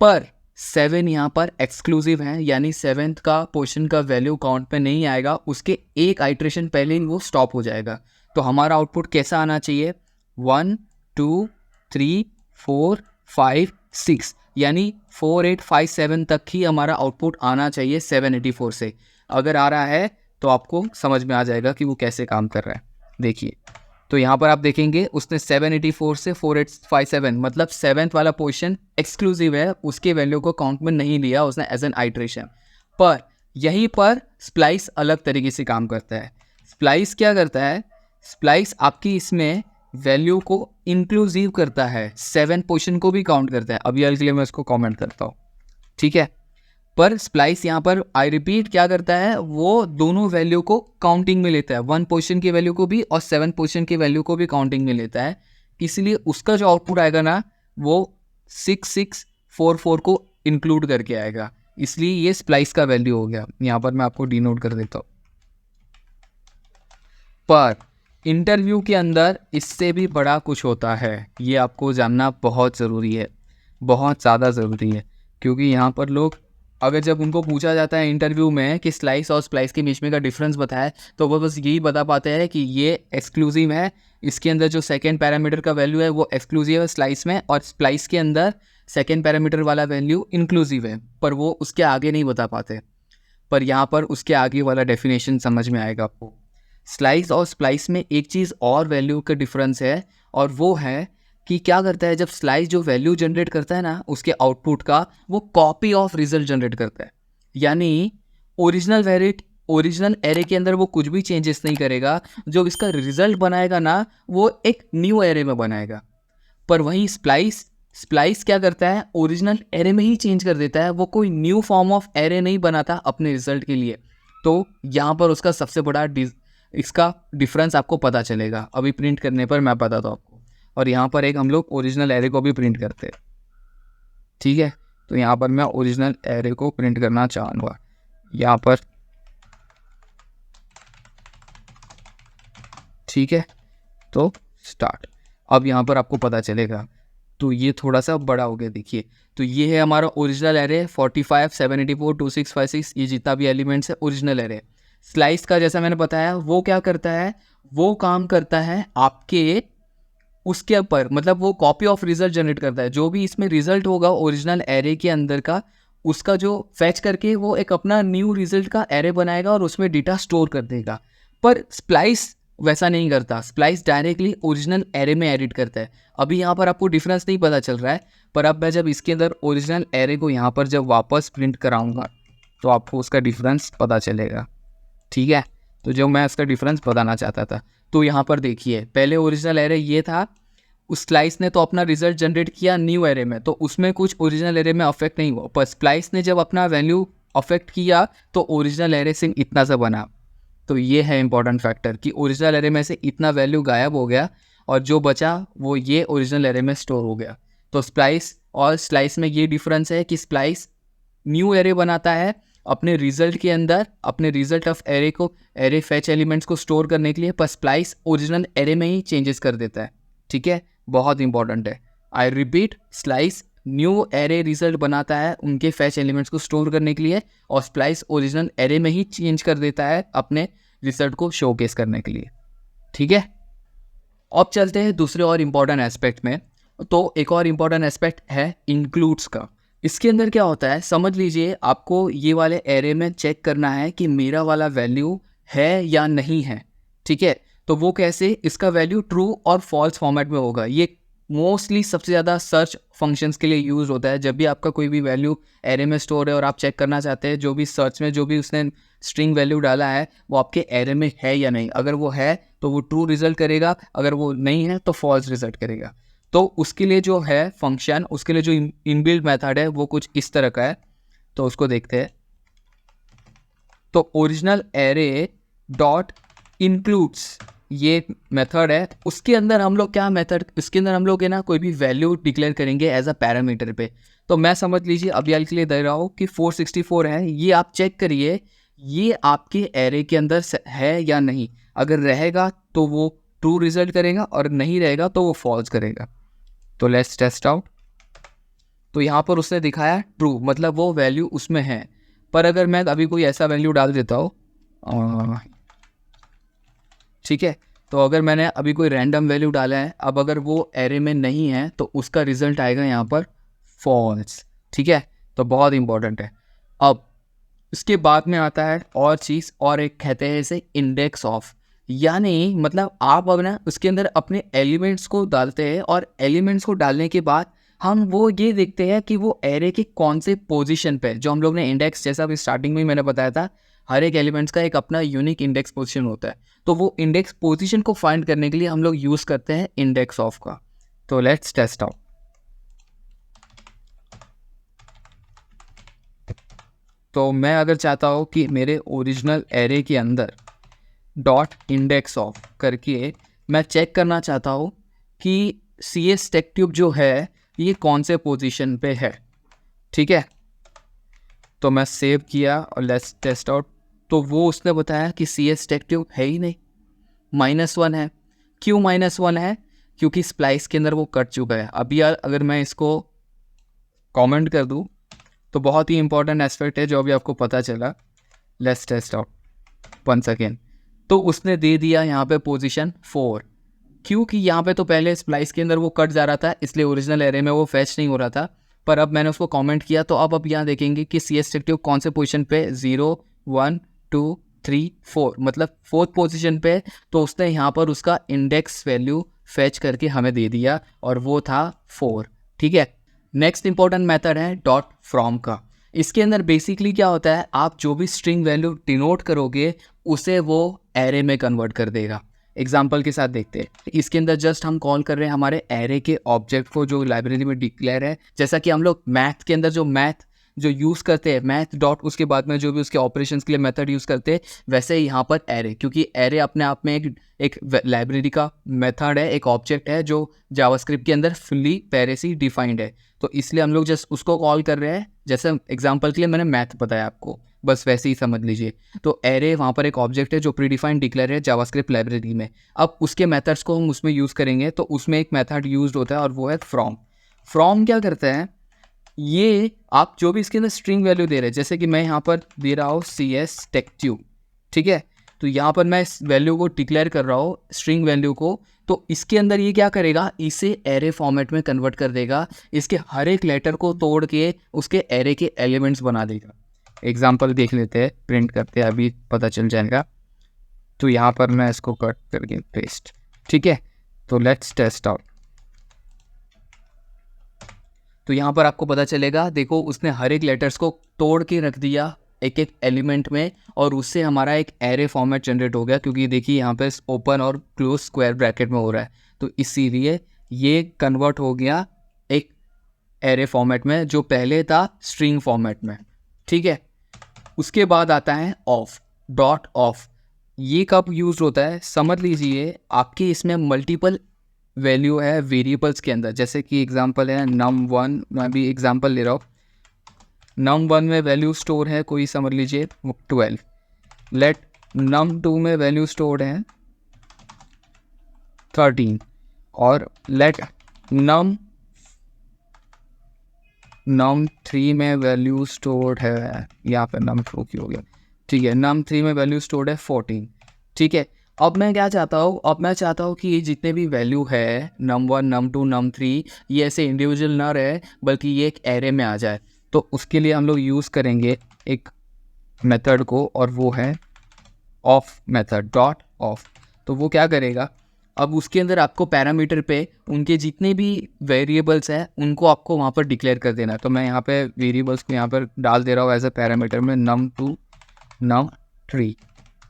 पर 7 यहाँ पर एक्सक्लूसिव है, यानी 7th का पोर्शन का वैल्यू काउंट पे नहीं आएगा, उसके एक आइट्रेशन पहले ही वो स्टॉप हो जाएगा। तो हमारा आउटपुट कैसा आना चाहिए, 1 2 3 4 5 6, यानी 4 8 5 7 तक ही हमारा आउटपुट आना चाहिए 784 से। अगर आ रहा है तो आपको समझ में आ जाएगा कि वो कैसे काम कर रहा है। देखिए, तो यहाँ पर आप देखेंगे उसने 784 से 4857, मतलब 7th वाला पोर्शन एक्सक्लूसिव है, उसके वैल्यू को काउंट में नहीं लिया उसने एज एन आइट्रेशन। पर यहीं पर स्प्लाइस अलग तरीके से काम करता है। स्प्लाइस क्या करता है, स्प्लाइस आपकी इसमें वैल्यू को इंक्लूसिव करता है, 7 पोर्शन को भी काउंट करता है। अभी के लिए मैं इसको कॉमेंट करता हूँ। ठीक है, पर स्प्लाइस यहाँ पर आई रिपीट क्या करता है, वो दोनों वैल्यू को काउंटिंग में लेता है, 1 पोजीशन की वैल्यू को भी और 7 पोजीशन की वैल्यू को भी काउंटिंग में लेता है। इसलिए उसका जो आउटपुट आएगा ना, वो 6644 को इंक्लूड करके आएगा, इसलिए ये स्प्लाइस का वैल्यू हो गया। यहाँ पर मैं आपको डिनोट कर देता हूँ। पर इंटरव्यू के अंदर इससे भी बड़ा कुछ होता है, ये आपको जानना बहुत ज़रूरी है, बहुत ज़्यादा ज़रूरी है, क्योंकि यहाँ पर लोग अगर जब उनको पूछा जाता है इंटरव्यू में कि स्लाइस और स्प्लाइस के बीच में का डिफरेंस बताए, तो वो बस यही बता पाते हैं कि ये एक्सक्लूसिव है, इसके अंदर जो सेकेंड पैरामीटर का वैल्यू है वो एक्सक्लूसिव है स्लाइस में, और स्प्लाइस के अंदर सेकेंड पैरामीटर वाला वैल्यू इंक्लूसिव है, पर वो उसके आगे नहीं बता पाते। पर यहाँ पर उसके आगे वाला डेफिनेशन समझ में आएगा आपको। स्लाइस और स्प्लाइस में एक चीज़ और वैल्यू का डिफरेंस है, और वो है कि क्या करता है, जब स्लाइस जो वैल्यू जनरेट करता है ना उसके आउटपुट का, वो कॉपी ऑफ रिजल्ट जनरेट करता है। यानी ओरिजिनल एरे के अंदर वो कुछ भी चेंजेस नहीं करेगा, जो इसका रिजल्ट बनाएगा ना वो एक न्यू एरे में बनाएगा। पर वहीं स्प्लाइस क्या करता है, ओरिजिनल एरे में ही चेंज कर देता है, वो कोई न्यू फॉर्म ऑफ एरे नहीं बनाता अपने रिजल्ट के लिए। तो यहाँ पर उसका सबसे बड़ा इसका डिफरेंस आपको पता चलेगा। अभी प्रिंट करने पर मैं बताता हूँ आपको। और यहाँ पर एक हम लोग ओरिजिनल एरे को भी प्रिंट करते हैं, ठीक है। तो यहाँ पर मैं ओरिजिनल एरे को प्रिंट करना चाहूँगा, यहाँ पर, ठीक है। तो स्टार्ट। अब यहाँ पर आपको पता चलेगा। तो ये थोड़ा सा बड़ा हो गया, देखिए। तो ये है हमारा ओरिजिनल एरे 45, 784, 2656, ये जितना भी एलिमेंट्स है ओरिजिनल एरे। स्लाइस का जैसा मैंने बताया वो क्या करता है, वो काम करता है आपके उसके ऊपर, मतलब वो कॉपी ऑफ रिजल्ट जनरेट करता है। जो भी इसमें रिजल्ट होगा ओरिजिनल एरे के अंदर का, उसका जो फैच करके वो एक अपना न्यू रिजल्ट का एरे बनाएगा और उसमें डेटा स्टोर कर देगा। पर स्प्लाइस वैसा नहीं करता, स्प्लाइस डायरेक्टली ओरिजिनल एरे में एडिट करता है। अभी यहाँ पर आपको डिफरेंस नहीं पता चल रहा है, पर अब मैं जब इसके अंदर ओरिजिनल एरे को यहाँ पर जब वापस प्रिंट कराऊंगा तो आपको उसका डिफरेंस पता चलेगा, ठीक है। तो जो मैं इसका डिफरेंस बताना चाहता था, तो यहाँ पर देखिए, पहले ओरिजिनल एरे ये था, उस स्प्लाइस ने तो अपना रिजल्ट जनरेट किया न्यू एरे में, तो उसमें कुछ ओरिजिनल एरे में अफेक्ट नहीं हुआ। पर स्प्लाइस ने जब अपना वैल्यू अफेक्ट किया तो ओरिजिनल एरे से इतना सा बना। तो ये है इंपॉर्टेंट फैक्टर कि ओरिजिनल एरे में से इतना वैल्यू गायब हो गया और जो बचा वो ये ओरिजिनल एरे में स्टोर हो गया। तो स्प्लाइस और स्लाइस में ये डिफरेंस है कि स्प्लाइस न्यू एरे बनाता है अपने रिजल्ट के अंदर, अपने रिजल्ट ऑफ एरे को, एरे फैच एलिमेंट्स को स्टोर करने के लिए, पर स्प्लाइस ओरिजिनल एरे में ही चेंजेस कर देता है, ठीक है। बहुत इंपॉर्टेंट है। I repeat, slice new array result बनाता है उनके फैच एलिमेंट्स को स्टोर करने के लिए, और स्प्लाइस ओरिजिनल एरे में ही चेंज कर देता है अपने रिजल्ट को शोकेस करने के लिए, ठीक है। अब चलते हैं दूसरे और इम्पॉर्टेंट एस्पेक्ट में। तो एक और इम्पॉर्टेंट एस्पेक्ट है इंक्लूड्स का। इसके अंदर क्या होता है, समझ लीजिए आपको ये वाले एरे में चेक करना है कि मेरा वाला वैल्यू है या नहीं है, ठीक है। तो वो कैसे, इसका वैल्यू ट्रू और फॉल्स फॉर्मेट में होगा। ये मोस्टली सबसे ज़्यादा सर्च फंक्शंस के लिए यूज़ होता है। जब भी आपका कोई भी वैल्यू एरे में स्टोर है और आप चेक करना चाहते हैं जो भी सर्च में जो भी उसने स्ट्रिंग वैल्यू डाला है वो आपके एरे में है या नहीं। अगर वो है तो वो ट्रू रिजल्ट करेगा, अगर वो नहीं है तो फॉल्स रिजल्ट करेगा। तो उसके लिए जो है फंक्शन, उसके लिए जो इनबिल्ट मेथड है वो कुछ इस तरह का है। तो उसको देखते हैं। तो ओरिजिनल एरे डॉट इंक्लूड्स ये मेथड है। उसके अंदर हम लोग क्या मेथड, इसके अंदर हम लोग है ना कोई भी वैल्यू डिक्लेयर करेंगे एज अ पैरामीटर पे। तो मैं समझ लीजिए अभी के लिए दे रहा हूँ कि 464 है, ये आप चेक करिए ये आपके एरे के अंदर है या नहीं। अगर रहेगा तो वो ट्रू रिजल्ट करेगा और नहीं रहेगा तो वो फॉल्स करेगा। तो लेट्स टेस्ट आउट। तो यहाँ पर उसने दिखाया ट्रू, मतलब वो वैल्यू उसमें है। पर अगर मैं अभी कोई ऐसा वैल्यू डाल देता हूँ, ठीक है, तो अगर मैंने अभी कोई रैंडम वैल्यू डाला है, अब अगर वो एरे में नहीं है तो उसका रिजल्ट आएगा यहाँ पर फॉल्स, ठीक है। तो बहुत इंपॉर्टेंट है। अब इसके बाद में आता है और चीज़, और एक कहते हैं इसे इंडेक्स ऑफ। यानी मतलब आप अब ना उसके अंदर अपने एलिमेंट्स को डालते हैं और एलिमेंट्स को डालने के बाद हम वो ये देखते हैं कि वो एरे के कौन से पोजीशन पे, जो हम लोग ने इंडेक्स, जैसा अभी स्टार्टिंग में ही मैंने बताया था, हर एक एलिमेंट्स का एक अपना यूनिक इंडेक्स पोजीशन होता है। तो वो इंडेक्स पोजीशन को फाइंड करने के लिए हम लोग यूज़ करते हैं इंडेक्स ऑफ का। तो लेट्स टेस्ट आउट। तो मैं अगर चाहता हूँ कि मेरे ओरिजिनल एरे के अंदर डॉट इंडेक्स ऑफ करके मैं चेक करना चाहता हूँ कि CS टेक्ट्यूब जो है ये कौन से पोजीशन पे है, ठीक है। तो मैं सेव किया और लेट्स टेस्ट आउट। तो वो उसने बताया कि CS टेक्ट्यूब है ही नहीं, -1 है। क्यों -1 है? क्योंकि स्प्लाइस के अंदर वो कट चुका है। अभी यार अगर मैं इसको कमेंट कर दूँ तो बहुत ही इंपॉर्टेंट एस्पेक्ट है जो अभी आपको पता चला। Let's test out once again. तो उसने दे दिया यहाँ पे पोजीशन 4, क्योंकि यहाँ पे तो पहले स्प्लाइस के अंदर वो कट जा रहा था, इसलिए ओरिजिनल एरे में वो फैच नहीं हो रहा था। पर अब मैंने उसको कमेंट किया, तो अब यहाँ देखेंगे कि सी एस टेक्टिव कौन से पोजीशन पे 0 1 2 3 4 मतलब 4th पोजीशन पे। तो उसने यहाँ पर उसका इंडेक्स वैल्यू फैच करके हमें दे दिया और वो था 4। ठीक है, नेक्स्ट इंपॉर्टेंट मेथड है डॉट फ्रॉम का। इसके अंदर बेसिकली क्या होता है, आप जो भी स्ट्रिंग वैल्यू डिनोट करोगे उसे वो एरे में कन्वर्ट कर देगा। एग्जाम्पल के साथ देखते हैं। इसके अंदर जस्ट हम कॉल कर रहे हैं हमारे एरे के ऑब्जेक्ट को जो लाइब्रेरी में डिक्लेयर है। जैसा कि हम लोग मैथ के अंदर जो मैथ जो यूज़ करते हैं, मैथ डॉट उसके बाद में जो भी उसके ऑपरेशंस के लिए मेथड यूज़ करते हैं, वैसे ही यहाँ पर एरे, क्योंकि एरे अपने आप में एक लाइब्रेरी का मेथड है, एक ऑब्जेक्ट है जो जावास्क्रिप्ट के अंदर फुल्ली पहले से डिफाइंड है। तो इसलिए हम लोग जस्ट उसको कॉल कर रहे हैं। जैसे एग्जाम्पल के लिए मैंने मैथ बताया आपको, बस वैसे ही समझ लीजिए। तो एरे वहाँ पर एक ऑब्जेक्ट है जो प्रीडिफाइंड डिक्लेयर है जावास्क्रिप्ट लाइब्रेरी में। अब उसके मेथड्स को हम उसमें यूज़ करेंगे, तो उसमें एक मेथड यूज होता है और वो है फ्रॉम। फ्रॉम क्या करता है, ये आप जो भी इसके अंदर स्ट्रिंग वैल्यू दे रहे हैं, जैसे कि मैं यहाँ पर दे रहा हूँ CS टेक्ट्यूब, ठीक है। तो यहाँ पर मैं इस वैल्यू को डिक्लेयर कर रहा हूँ, स्ट्रिंग वैल्यू को। तो इसके अंदर ये क्या करेगा, इसे एरे फॉर्मेट में कन्वर्ट कर देगा। इसके हर एक लेटर को तोड़ के उसके एरे के एलिमेंट्स बना देगा। एग्जाम्पल देख लेते हैं, प्रिंट करते हैं, अभी पता चल जाएगा। तो यहाँ पर मैं इसको कट करके पेस्ट, ठीक है। तो लेट्स टेस्ट आउट। तो यहाँ पर आपको पता चलेगा, देखो उसने हर एक लेटर्स को तोड़ के रख दिया एक एक एलिमेंट में, और उससे हमारा एक एरे फॉर्मेट जनरेट हो गया। क्योंकि देखिए यहाँ पे ओपन और क्लोज स्क्वायर ब्रैकेट में हो रहा है, तो इसीलिए ये कन्वर्ट हो गया एक एरे फॉर्मेट में जो पहले था स्ट्रिंग फॉर्मेट में, ठीक है। उसके बाद आता है ऑफ, डॉट ऑफ। ये कब यूज होता है, समझ लीजिए आपके इसमें मल्टीपल वैल्यू है वेरिएबल्स के अंदर। जैसे कि एग्जांपल है num1, मैं भी एग्जांपल ले रहा हूँ। num1 में वैल्यू स्टोर है कोई, समझ लीजिए 12। लेट num2 में वैल्यू स्टोर है 13, और लेट num3 में वैल्यू स्टोर्ड है, यहाँ पे num2 की हो गया, ठीक है। num3 में वैल्यू स्टोर्ड है 14, ठीक है। अब मैं क्या चाहता हूँ, अब मैं चाहता हूँ कि ये जितने भी वैल्यू है num1 num2 num3, ये ऐसे इंडिविजुअल ना रहे, बल्कि ये एक एरे में आ जाए। तो उसके लिए हम लोग यूज़ करेंगे एक मेथड को, और वो है ऑफ मेथड, डॉट ऑफ। तो वो क्या करेगा, अब उसके अंदर आपको पैरामीटर पे उनके जितने भी वेरिएबल्स हैं उनको आपको वहाँ पर डिक्लेयर कर देना है। तो मैं यहाँ पे वेरिएबल्स को यहाँ पर डाल दे रहा हूँ एज अ पैरामीटर में num2 num3,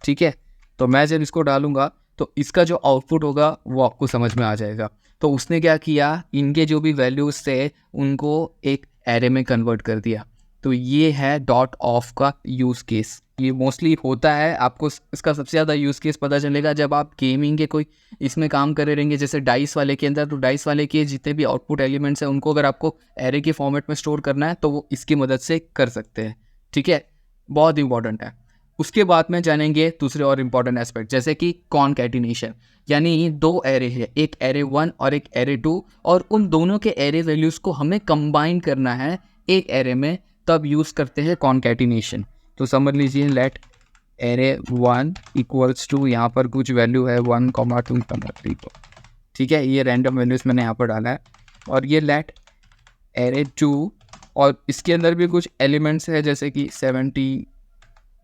ठीक है। तो मैं जब इसको डालूंगा तो इसका जो आउटपुट होगा वो आपको समझ में आ जाएगा। तो उसने क्या किया, इनके जो भी वैल्यूज थे उनको एक एरे में कन्वर्ट कर दिया। तो ये है डॉट ऑफ का यूज़ केस। ये मोस्टली होता है, आपको इसका सबसे ज़्यादा यूज़ केस पता चलेगा जब आप गेमिंग के कोई इसमें काम करे रहेंगे, जैसे डाइस वाले के अंदर। तो डाइस वाले के जितने भी आउटपुट एलिमेंट्स हैं उनको अगर आपको एरे के फॉर्मेट में स्टोर करना है तो वो इसकी मदद से कर सकते हैं, ठीक है। बहुत इंपॉर्टेंट है। उसके बाद में जानेंगे दूसरे और इम्पॉर्टेंट एस्पेक्ट, जैसे कि कॉनकैटिनेशन। यानी दो एरे है, एक एरे 1 और एक एरे 2, और उन दोनों के एरे वैल्यूज़ को हमें कंबाइन करना है एक एरे में, तब यूज़ करते हैं कॉनकैटिनेशन। तो समझ लीजिए लेट एरे 1 इक्वल्स टू, यहाँ पर कुछ वैल्यू है 1, 2, 3, ठीक है। ये रैंडम वैल्यूज़ मैंने यहाँ पर डाला है। और ये लेट एरे 2, और इसके अंदर भी कुछ एलिमेंट्स है जैसे कि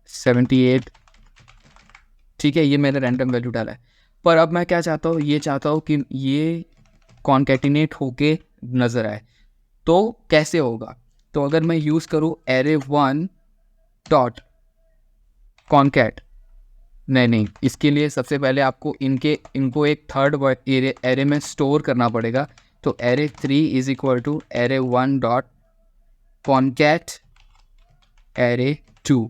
78, ठीक है। ये मैंने रैंडम वैल्यू डाला है। पर अब मैं क्या चाहता हूँ, ये चाहता हूँ कि ये कॉन्कैटिनेट होके नज़र आए। तो कैसे होगा, तो अगर मैं यूज़ करूँ एरे 1 डॉट कॉन्कैट, नहीं, इसके लिए सबसे पहले आपको इनको एक थर्ड एरे में स्टोर करना पड़ेगा। तो array 3 is equal to array 1 dot concat array 2।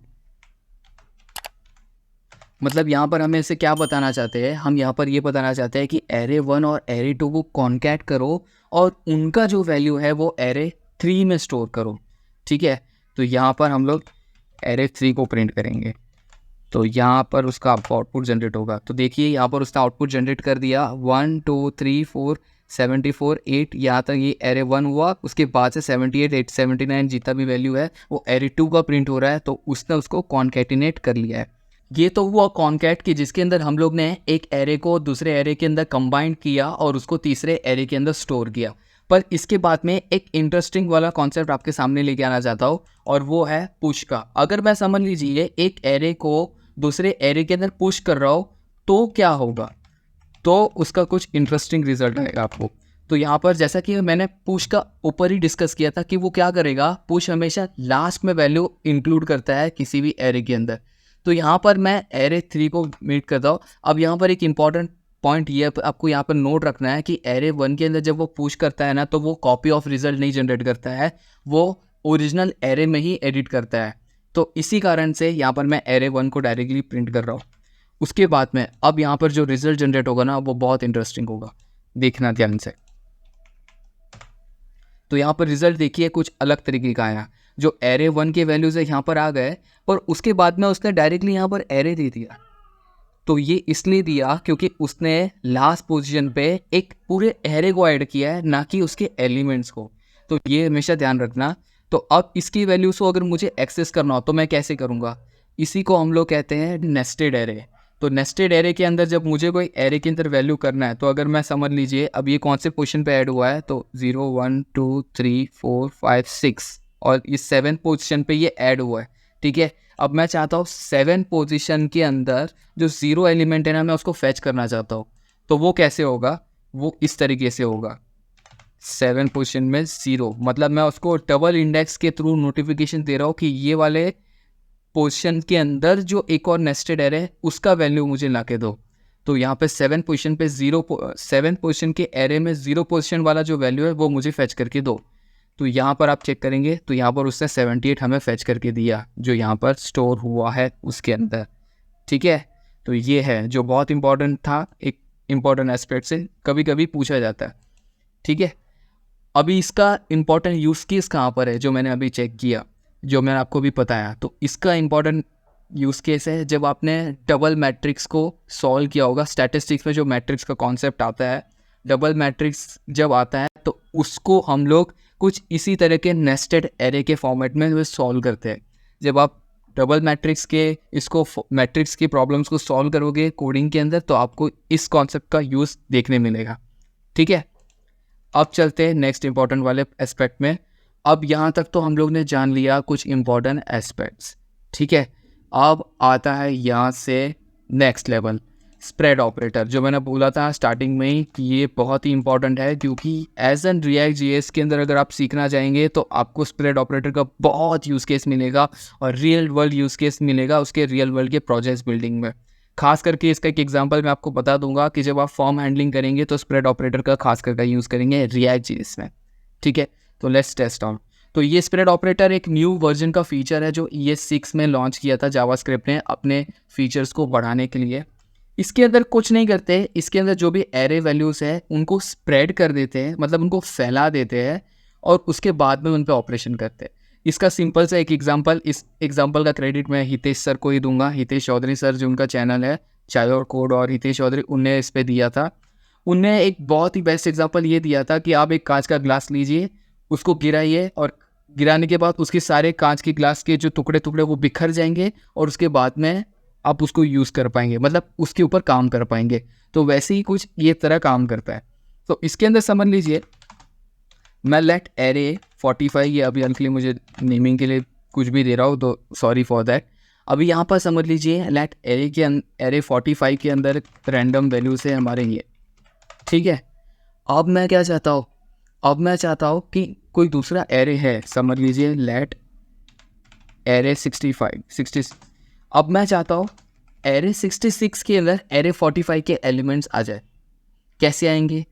मतलब यहाँ पर हमें इसे क्या बताना चाहते हैं, हम यहाँ पर ये बताना चाहते हैं कि एरे 1 और एरे 2 को कॉन्कैट करो और उनका जो वैल्यू है वो एरे 3 में स्टोर करो, ठीक है। तो यहाँ पर हम लोग एरे 3 को प्रिंट करेंगे, तो यहाँ पर उसका आउटपुट जनरेट होगा। तो देखिए यहाँ पर उसका आउटपुट जनरेट कर दिया 1 2 3 4 74 8 यहाँ तक ये एरे 1 हुआ, उसके बाद से 78 8 79 जितना भी वैल्यू है वो एरे 2 का प्रिंट हो रहा है, तो उसने उसको कॉन्केटिनेट कर लिया है। ये तो हुआ कॉन्कैट की, जिसके अंदर हम लोग ने एक एरे को दूसरे एरे के अंदर कंबाइन किया और उसको तीसरे एरे के अंदर स्टोर किया। पर इसके बाद में एक इंटरेस्टिंग वाला कॉन्सेप्ट आपके सामने लेके आना चाहता हूँ, और वो है पुश का। अगर मैं समझ लीजिए एक एरे को दूसरे एरे के अंदर पुश कर रहा हूँ तो क्या होगा, तो उसका कुछ इंटरेस्टिंग रिजल्ट आएगा आपको। तो यहाँ पर जैसा कि मैंने पुश का ऊपर ही डिस्कस किया था कि वो क्या करेगा, पुश हमेशा लास्ट में वैल्यू इंक्लूड करता है किसी भी एरे के अंदर। तो यहाँ पर मैं एरे 3 को मीट करता हूँ। अब यहाँ पर एक इंपॉर्टेंट पॉइंट ये आपको यहाँ पर नोट रखना है कि एरे 1 के अंदर जब वो पुश करता है ना, तो वो कॉपी ऑफ रिजल्ट नहीं जनरेट करता है, वो ओरिजिनल एरे में ही एडिट करता है। तो इसी कारण से यहाँ पर मैं एरे 1 को डायरेक्टली प्रिंट कर रहा हूँ। उसके बाद में अब यहाँ पर जो रिजल्ट जनरेट होगा ना, वो बहुत इंटरेस्टिंग होगा, देखना ध्यान से। तो यहाँ पर रिजल्ट देखिए कुछ अलग तरीके का आया। जो एरे 1 के वैल्यूज है यहाँ पर आ गए, पर उसके बाद में उसने डायरेक्टली यहाँ पर एरे दे दिया। तो ये इसलिए दिया क्योंकि उसने लास्ट पोजीशन पे एक पूरे एरे को ऐड किया है, ना कि उसके एलिमेंट्स को। तो ये हमेशा ध्यान रखना। तो अब इसकी वैल्यूज को अगर मुझे एक्सेस करना हो तो मैं कैसे करूँगा, इसी को हम लोग कहते हैं नेस्टेड एरे। तो नेस्टेड एरे के अंदर जब मुझे कोई एरे के अंदर वैल्यू करना है, तो अगर मैं समझ लीजिए अब ये कौन से पोजीशन पे ऐड हुआ है, तो 0 1 2 3 4 5 6 और ये 7 पोजीशन पे ये ऐड हुआ है। ठीक है, अब मैं चाहता हूँ 7 पोजीशन के अंदर जो 0 एलिमेंट है ना, मैं उसको फैच करना चाहता हूँ। तो वो कैसे होगा, वो इस तरीके से होगा। 7 पोजीशन में 0 मतलब मैं उसको डबल इंडेक्स के थ्रू नोटिफिकेशन दे रहा हूँ कि ये वाले पोजीशन के अंदर जो एक और नेस्टेड एरे है उसका वैल्यू मुझे ला के दो। तो यहाँ पे 7 पोजीशन पे 7 पोजीशन के एरे में 0 पोजीशन वाला जो वैल्यू है वो मुझे फैच करके दो। तो यहाँ पर आप चेक करेंगे तो यहाँ पर उसने 78 हमें फैच करके दिया, जो यहाँ पर स्टोर हुआ है उसके अंदर। ठीक है, तो ये है जो बहुत इंपॉर्टेंट था, एक इम्पॉर्टेंट एस्पेक्ट से कभी कभी पूछा जाता है। ठीक है, अभी इसका इम्पॉर्टेंट यूज़ केस कहाँ पर है, जो मैंने अभी चेक किया, जो मैंने आपको भी बताया। तो इसका इम्पॉर्टेंट यूज़ केस है जब आपने डबल मैट्रिक्स को सॉल्व किया होगा। स्टैटिस्टिक्स में जो मैट्रिक्स का कॉन्सेप्ट आता है, डबल मैट्रिक्स जब आता है तो उसको हम लोग कुछ इसी तरह के नेस्टेड एरे के फॉर्मेट में सॉल्व करते हैं। जब आप डबल मैट्रिक्स के इसको मैट्रिक्स की प्रॉब्लम्स को सॉल्व करोगे कोडिंग के अंदर, तो आपको इस कॉन्सेप्ट का यूज़ देखने मिलेगा। ठीक है, अब चलते हैं नेक्स्ट इंपॉर्टेंट वाले एस्पेक्ट में। अब यहाँ तक तो हम लोग ने जान लिया कुछ इंपॉर्टेंट एस्पेक्ट्स। ठीक है, अब आता है यहाँ से नेक्स्ट लेवल, स्प्रेड ऑपरेटर। जो मैंने बोला था स्टार्टिंग में ही कि ये बहुत ही इंपॉर्टेंट है, क्योंकि एज एन रिएक्ट जेएस के अंदर अगर आप सीखना चाहेंगे तो आपको स्प्रेड ऑपरेटर का बहुत यूज़ केस मिलेगा और रियल वर्ल्ड यूज़ केस मिलेगा उसके रियल वर्ल्ड के प्रोजेक्ट बिल्डिंग में। खास करके इसका एक एग्जांपल मैं आपको बता दूंगा कि जब आप फॉर्म हैंडलिंग करेंगे तो स्प्रेड ऑपरेटर का खास करके यूज़ करेंगे रिएक्ट जेएस में। ठीक है, तो लेट्स टेस्ट ऑन। तो ये स्प्रेड ऑपरेटर एक न्यू वर्जन का फीचर है जो ES6 में लॉन्च किया था जावास्क्रिप्ट ने अपने फीचर्स को बढ़ाने के लिए। इसके अंदर कुछ नहीं करते, इसके अंदर जो भी एरे वैल्यूज़ है उनको स्प्रेड कर देते हैं, मतलब उनको फैला देते हैं और उसके बाद में उन पर ऑपरेशन करते हैं। इसका सिंपल सा एक एग्जांपल, इस एग्जांपल का क्रेडिट मैं हितेश सर को ही दूंगा। हितेश चौधरी सर जो उनका चैनल है चाय और कोड, और हितेश चौधरी उनने इस पर दिया था। उनने एक बहुत ही बेस्ट एग्जांपल ये दिया था कि आप एक कांच का ग्लास लीजिए, उसको गिराइए और गिराने के बाद उसके सारे कांच के ग्लास के जो टुकड़े टुकड़े वो बिखर जाएंगे और उसके बाद में आप उसको यूज़ कर पाएंगे, मतलब उसके ऊपर काम कर पाएंगे। तो वैसे ही कुछ ये तरह काम करता है। तो इसके अंदर समझ लीजिए मैं लेट एरे 45, ये अभी अंकली मुझे नेमिंग के लिए कुछ भी दे रहा हूँ तो सॉरी फॉर दैट। अभी यहाँ पर समझ लीजिए लेट एरे के एरे 45 के अंदर रैंडम वैल्यूज है हमारे ये। ठीक है, अब मैं क्या चाहता हूँ, अब मैं चाहता हूँ कि कोई दूसरा एरे है, समझ लीजिए लेट एरे 65 अब मैं चाहता हूँ एरे 66 के अंदर एरे 45 के एलिमेंट्स आ जाए। कैसे आएंगे,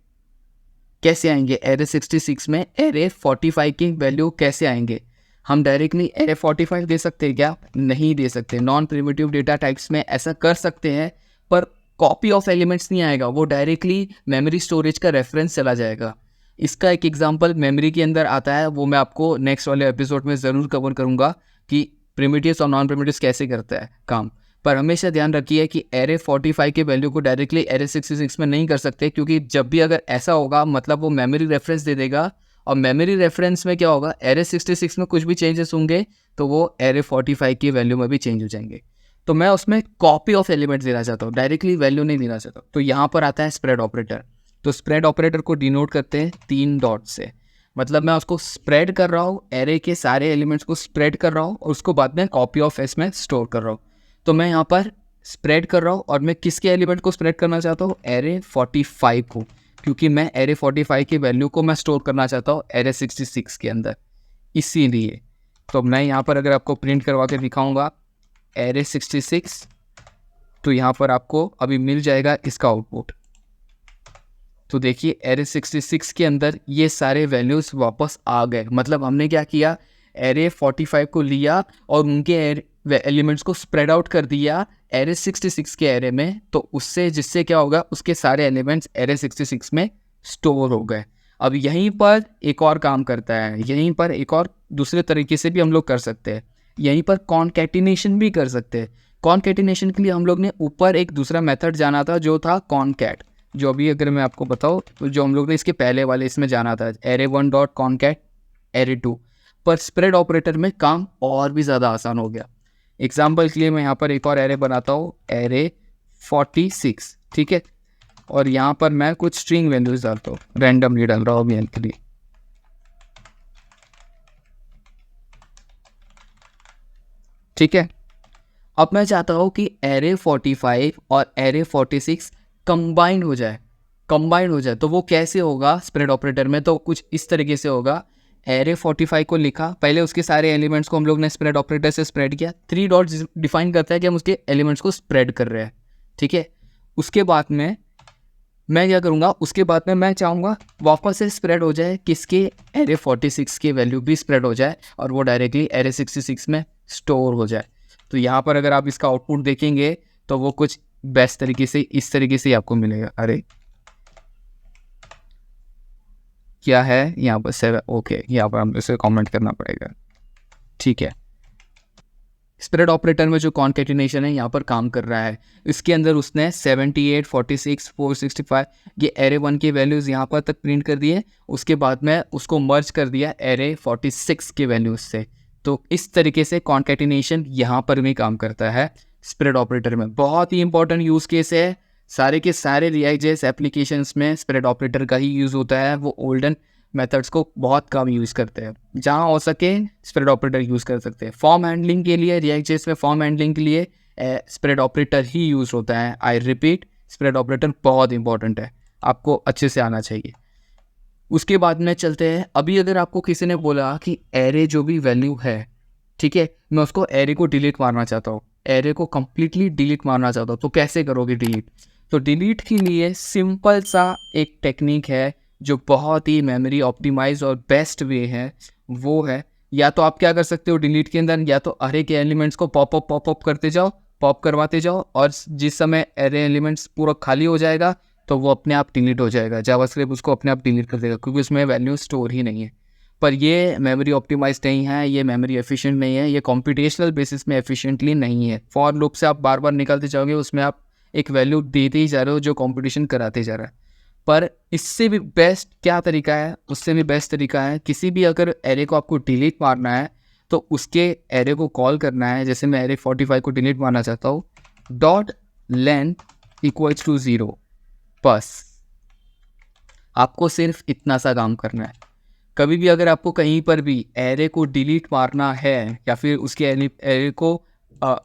कैसे आएंगे एरे 66 में एरे 45 की वैल्यू कैसे आएंगे? हम डायरेक्टली एरे 45 दे सकते हैं क्या? नहीं दे सकते। नॉन प्रिमिटिव डेटा टाइप्स में ऐसा कर सकते हैं पर कॉपी ऑफ एलिमेंट्स नहीं आएगा, वो डायरेक्टली मेमोरी स्टोरेज का रेफरेंस चला जाएगा। इसका एक एग्जांपल मेमोरी के अंदर आता है, वो मैं आपको नेक्स्ट वाले एपिसोड में ज़रूर कवर करूँगा कि प्रिमिटिव्स और नॉन प्रिमिटिव्स कैसे करता है काम। पर हमेशा ध्यान रखिए कि एरे 45 के वैल्यू को डायरेक्टली एरे 66 में नहीं कर सकते, क्योंकि जब भी अगर ऐसा होगा मतलब वो मेमोरी रेफरेंस दे देगा, और मेमोरी रेफरेंस में क्या होगा, एरे 66 में कुछ भी चेंजेस होंगे तो वो एरे 45 की वैल्यू में भी चेंज हो जाएंगे। तो मैं उसमें कॉपी ऑफ एलिमेंट्स देना चाहता हूँ, डायरेक्टली वैल्यू नहीं देना चाहता। तो यहाँ पर आता है स्प्रेड ऑपरेटर। तो स्प्रेड ऑपरेटर को डिनोट करते हैं 3 डॉट से, मतलब मैं उसको स्प्रेड कर रहा हूँ, एरे के सारे एलिमेंट्स को स्प्रेड कर रहा हूँ और उसको बाद में कॉपी ऑफ एस में स्टोर कर रहा हूँ। तो मैं यहाँ पर स्प्रेड कर रहा हूँ और मैं किसके एलिमेंट को स्प्रेड करना चाहता हूँ, एरे 45 को, क्योंकि मैं एरे 45 की वैल्यू को मैं स्टोर करना चाहता हूँ एरे 66 के अंदर, इसीलिए। तो मैं यहाँ पर अगर आपको प्रिंट करवा के दिखाऊंगा एरे 66, तो यहाँ पर आपको अभी मिल जाएगा इसका आउटपुट। तो देखिए एरे 66 के अंदर ये सारे वैल्यूज़ वापस आ गए। मतलब हमने क्या किया, एरे 45 को लिया और उनके एलिमेंट्स को स्प्रेड आउट कर दिया एरे 66 के एरे में, तो उससे जिससे क्या होगा, उसके सारे एलिमेंट्स एरे 66 में स्टोर हो गए। अब यहीं पर एक और काम करता है, यहीं पर एक और दूसरे तरीके से भी हम लोग कर सकते हैं, यहीं पर कॉन्कैटिनेशन भी कर सकते हैं। कॉन्कैटिनेशन के लिए हम लोग ने ऊपर एक दूसरा मेथड जाना था जो था कॉनकैट, जो अभी अगर मैं आपको बताऊँ तो जो हम लोग ने इसके पहले वाले इसमें जाना था एरे 1 डॉट कॉनकैट एरे 2, पर स्प्रेड ऑपरेटर में काम और भी ज़्यादा आसान हो गया। एग्जाम्पल के लिए मैं यहाँ पर एक और एरे बनाता हूँ, एरे 46, ठीक है, और यहाँ पर मैं कुछ स्ट्रिंग वैल्यूज डालता हूँ, रैंडमली डाल रहा हूँ अभी के लिए, ठीक है। अब मैं चाहता हूँ कि एरे 45 और एरे 46 कंबाइन हो जाए, तो वो कैसे होगा स्प्रेड ऑपरेटर में, तो कुछ इस तरीके से होगा। एरे 45 को लिखा, पहले उसके सारे एलिमेंट्स को हम लोग ने स्प्रेड ऑपरेटर से स्प्रेड किया, 3 डॉट्स डिफाइन करता है कि हम उसके एलिमेंट्स को स्प्रेड कर रहे हैं, ठीक है। उसके बाद में मैं क्या करूँगा, उसके बाद में मैं चाहूँगा वापस से स्प्रेड हो जाए किसके, एरे 46 की वैल्यू भी स्प्रेड हो जाए और वो डायरेक्टली एरे 66 में स्टोर हो जाए। तो यहाँ पर अगर आप इसका आउटपुट देखेंगे तो वो कुछ बेस्ट तरीके से इस तरीके से आपको मिलेगा। अरे क्या है यहाँ पर 7, ओके, यहाँ पर हम इसे कमेंट करना पड़ेगा, ठीक है। स्प्रेड ऑपरेटर में जो कॉन्कैटिनेशन है यहाँ पर काम कर रहा है, इसके अंदर उसने 78, 46, 465 ये एरे 1 की वैल्यूज़ यहाँ पर तक प्रिंट कर दिए, उसके बाद में उसको मर्ज कर दिया एरे 46 के वैल्यूज़ से। तो इस तरीके से कॉन्कैटिनेशन यहाँ पर भी काम करता है स्प्रेड ऑपरेटर में। बहुत ही इंपॉर्टेंट यूज़ केस है, सारे के सारे React.js एप्लीकेशंस में स्प्रेड ऑपरेटर का ही यूज़ होता है। वो ओल्डन मेथड्स को बहुत कम यूज़ करते हैं, जहाँ हो सके स्प्रेड ऑपरेटर यूज़ कर सकते हैं। फॉर्म हैंडलिंग के लिए React.js में फॉर्म हैंडलिंग के लिए स्प्रेड ऑपरेटर ही यूज़ होता है। आई रिपीट, स्प्रेड ऑपरेटर बहुत इंपॉर्टेंट है, आपको अच्छे से आना चाहिए। उसके बाद में चलते हैं, अभी अगर आपको किसी ने बोला कि एरे जो भी वैल्यू है, ठीक है, मैं उसको एरे को डिलीट मारना चाहता हूँ, एरे को कम्प्लीटली डिलीट मारना चाहता हूँ, तो कैसे करोगे डिलीट। तो डिलीट के लिए सिंपल सा एक टेक्निक है जो बहुत ही मेमोरी ऑप्टिमाइज और बेस्ट वे है, वो है, या तो आप क्या कर सकते हो डिलीट के अंदर, या तो अरे के एलिमेंट्स को पॉप अप करते जाओ, पॉप करवाते जाओ, और जिस समय एरे एलिमेंट्स पूरा खाली हो जाएगा तो वो अपने आप डिलीट हो जाएगा, जावास्क्रिप्ट उसको अपने आप डिलीट कर देगा, क्योंकि उसमें वैल्यू स्टोर ही नहीं है। पर ये मेमोरी ऑप्टिमाइज नहीं है, ये मेमोरी एफिशिएंट नहीं है, ये कॉम्पिटेशनल बेसिस में एफिशिएंटली नहीं है। फॉर लूप से आप बार बार निकलते जाओगे, उसमें आप एक वैल्यू देते ही जा रहे हो जो कॉम्पिटिशन कराते जा रहा है। पर इससे भी बेस्ट क्या तरीका है, उससे भी बेस्ट तरीका है, किसी भी अगर एरे को आपको डिलीट मारना है तो उसके एरे को कॉल करना है। जैसे मैं एरे 45 को डिलीट मारना चाहता हूँ, डॉट लेंथ इक्वल्स टू 0, बस आपको सिर्फ इतना सा काम करना है। कभी भी अगर आपको कहीं पर भी एरे को डिलीट मारना है या फिर उसके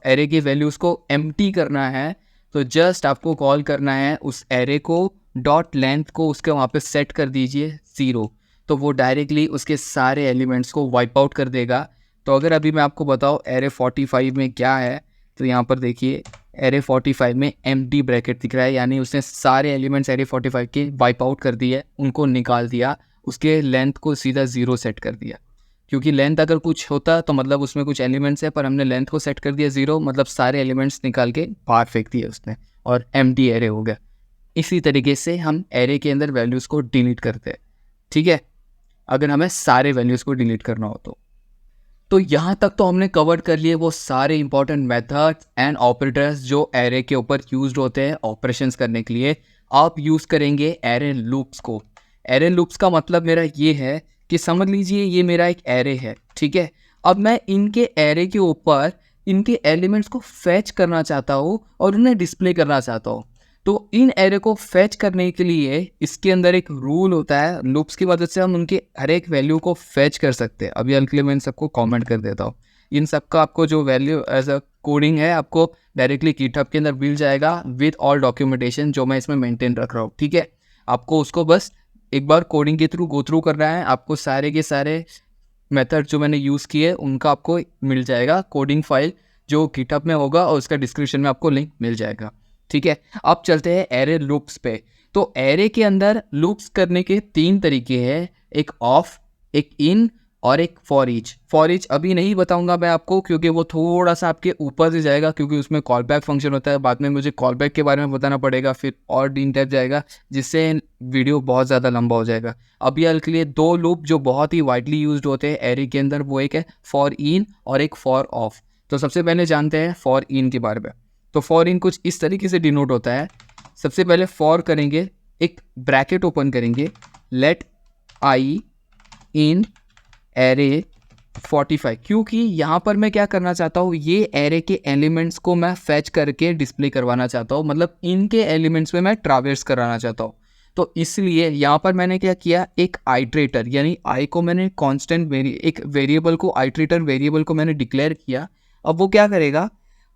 एरे की वैल्यूज़ को एम्प्टी करना है, तो जस्ट आपको कॉल करना है उस एरे को, डॉट लेंथ को उसके वहाँ पे सेट कर दीजिए 0, तो वो डायरेक्टली उसके सारे एलिमेंट्स को वाइप आउट कर देगा। तो अगर अभी मैं आपको बताऊँ एरे 45 में क्या है, तो यहाँ पर देखिए एरे 45 में एम्प्टी ब्रैकेट दिख रहा है, यानी उसने सारे एलिमेंट्स एरे 45 के वाइप आउट कर दिए, उनको निकाल दिया, उसके लेंथ को सीधा 0 सेट कर दिया। क्योंकि लेंथ अगर कुछ होता तो मतलब उसमें कुछ एलिमेंट्स है, पर हमने लेंथ को सेट कर दिया 0, मतलब सारे एलिमेंट्स निकाल के बाहर फेंक दिए उसने और एम्प्टी एरे हो गया। इसी तरीके से हम एरे के अंदर वैल्यूज़ को डिलीट करते हैं, ठीक है, अगर हमें सारे वैल्यूज़ को डिलीट करना हो तो। तो यहाँ तक तो हमने कवर कर लिए वो सारे इंपॉर्टेंट मेथड्स एंड ऑपरेटर्स जो एरे के ऊपर यूज्ड होते हैं ऑपरेशंस करने के लिए। आप यूज़ करेंगे एरे लूप्स को। एरे लूप्स का मतलब मेरा ये है कि समझ लीजिए ये मेरा एक एरे है, ठीक है। अब मैं इनके एरे के ऊपर इनके एलिमेंट्स को फैच करना चाहता हूँ और उन्हें डिस्प्ले करना चाहता हूँ। तो इन एरे को फैच करने के लिए इसके अंदर एक रूल होता है, लूप्स की मदद से हम उनके हर एक वैल्यू को फैच कर सकते हैं। अभी के लिए मैं इन सबको कमेंट कर देता हूँ। इन सबका आपको जो वैल्यू एज अ कोडिंग है आपको डायरेक्टली गिटहब के अंदर मिल जाएगा विद ऑल डॉक्यूमेंटेशन जो मैं इसमें मेंटेन रख रहा हूँ, ठीक है। आपको उसको बस एक बार कोडिंग के थ्रू गो थ्रू करना है। आपको सारे के सारे मेथड जो मैंने यूज़ किए उनका आपको मिल जाएगा कोडिंग फाइल जो गिटहब में होगा और उसका डिस्क्रिप्शन में आपको लिंक मिल जाएगा, ठीक है। अब चलते हैं एरे लूप्स पे। तो एरे के अंदर लूप्स करने के 3 तरीके हैं, एक ऑफ, एक इन और एक फॉर ईच। फॉर ईच अभी नहीं बताऊंगा मैं आपको क्योंकि वो थोड़ा सा आपके ऊपर से जाएगा, क्योंकि उसमें कॉल बैक फंक्शन होता है। बाद में मुझे कॉल बैक के बारे में बताना पड़ेगा, फिर और डीन टाइप जाएगा जिससे वीडियो बहुत ज़्यादा लंबा हो जाएगा। अभी हाल के लिए 2 लूप जो बहुत ही वाइडली यूज्ड होते हैं एरे के अंदर, वो एक है फॉर इन और एक फॉर ऑफ। तो सबसे पहले जानते हैं फॉर इन के बारे में। तो फॉर इन कुछ इस तरीके से डिनोट होता है। सबसे पहले फॉर करेंगे, एक ब्रैकेट ओपन करेंगे, लेट आई इन एरे 45, क्योंकि यहाँ पर मैं क्या करना चाहता हूँ, ये एरे के एलिमेंट्स को मैं फैच करके डिस्प्ले करवाना चाहता हूँ, मतलब इनके एलिमेंट्स में मैं ट्रावर्स कराना चाहता हूँ। तो इसलिए यहाँ पर मैंने क्या किया, एक आइट्रेटर यानी आई को मैंने कांस्टेंट एक वेरिएबल को आइट्रेटर वेरिएबल को मैंने डिक्लेयर किया। अब वो क्या करेगा,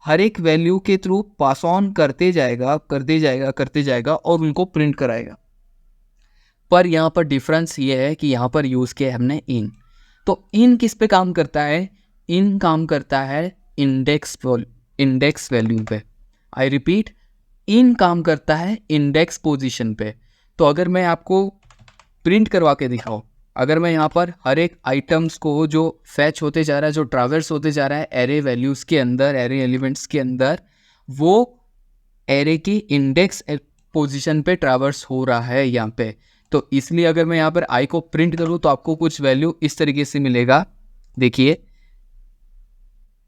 हर एक वैल्यू के थ्रू पास ऑन करते जाएगा और उनको प्रिंट कराएगा। पर यहाँ पर डिफरेंस ये है कि यहाँ पर यूज़ किया हमने इन। तो इन किस पे काम करता है, इन काम करता है इंडेक्स वैल्यू पे। आई रिपीट, इन काम करता है इंडेक्स पोजीशन पे। तो अगर मैं आपको प्रिंट करवा के दिखाऊँ, अगर मैं यहाँ पर हर एक आइटम्स को जो फैच होते जा रहा है, जो ट्रावर्स होते जा रहा है एरे वैल्यूज़ के अंदर, एरे एलिमेंट्स के अंदर, वो एरे की इंडेक्स पोजीशन पे ट्रावर्स हो रहा है यहाँ पे। तो इसलिए अगर मैं यहाँ पर आई को प्रिंट करूँ तो आपको कुछ वैल्यू इस तरीके से मिलेगा। देखिए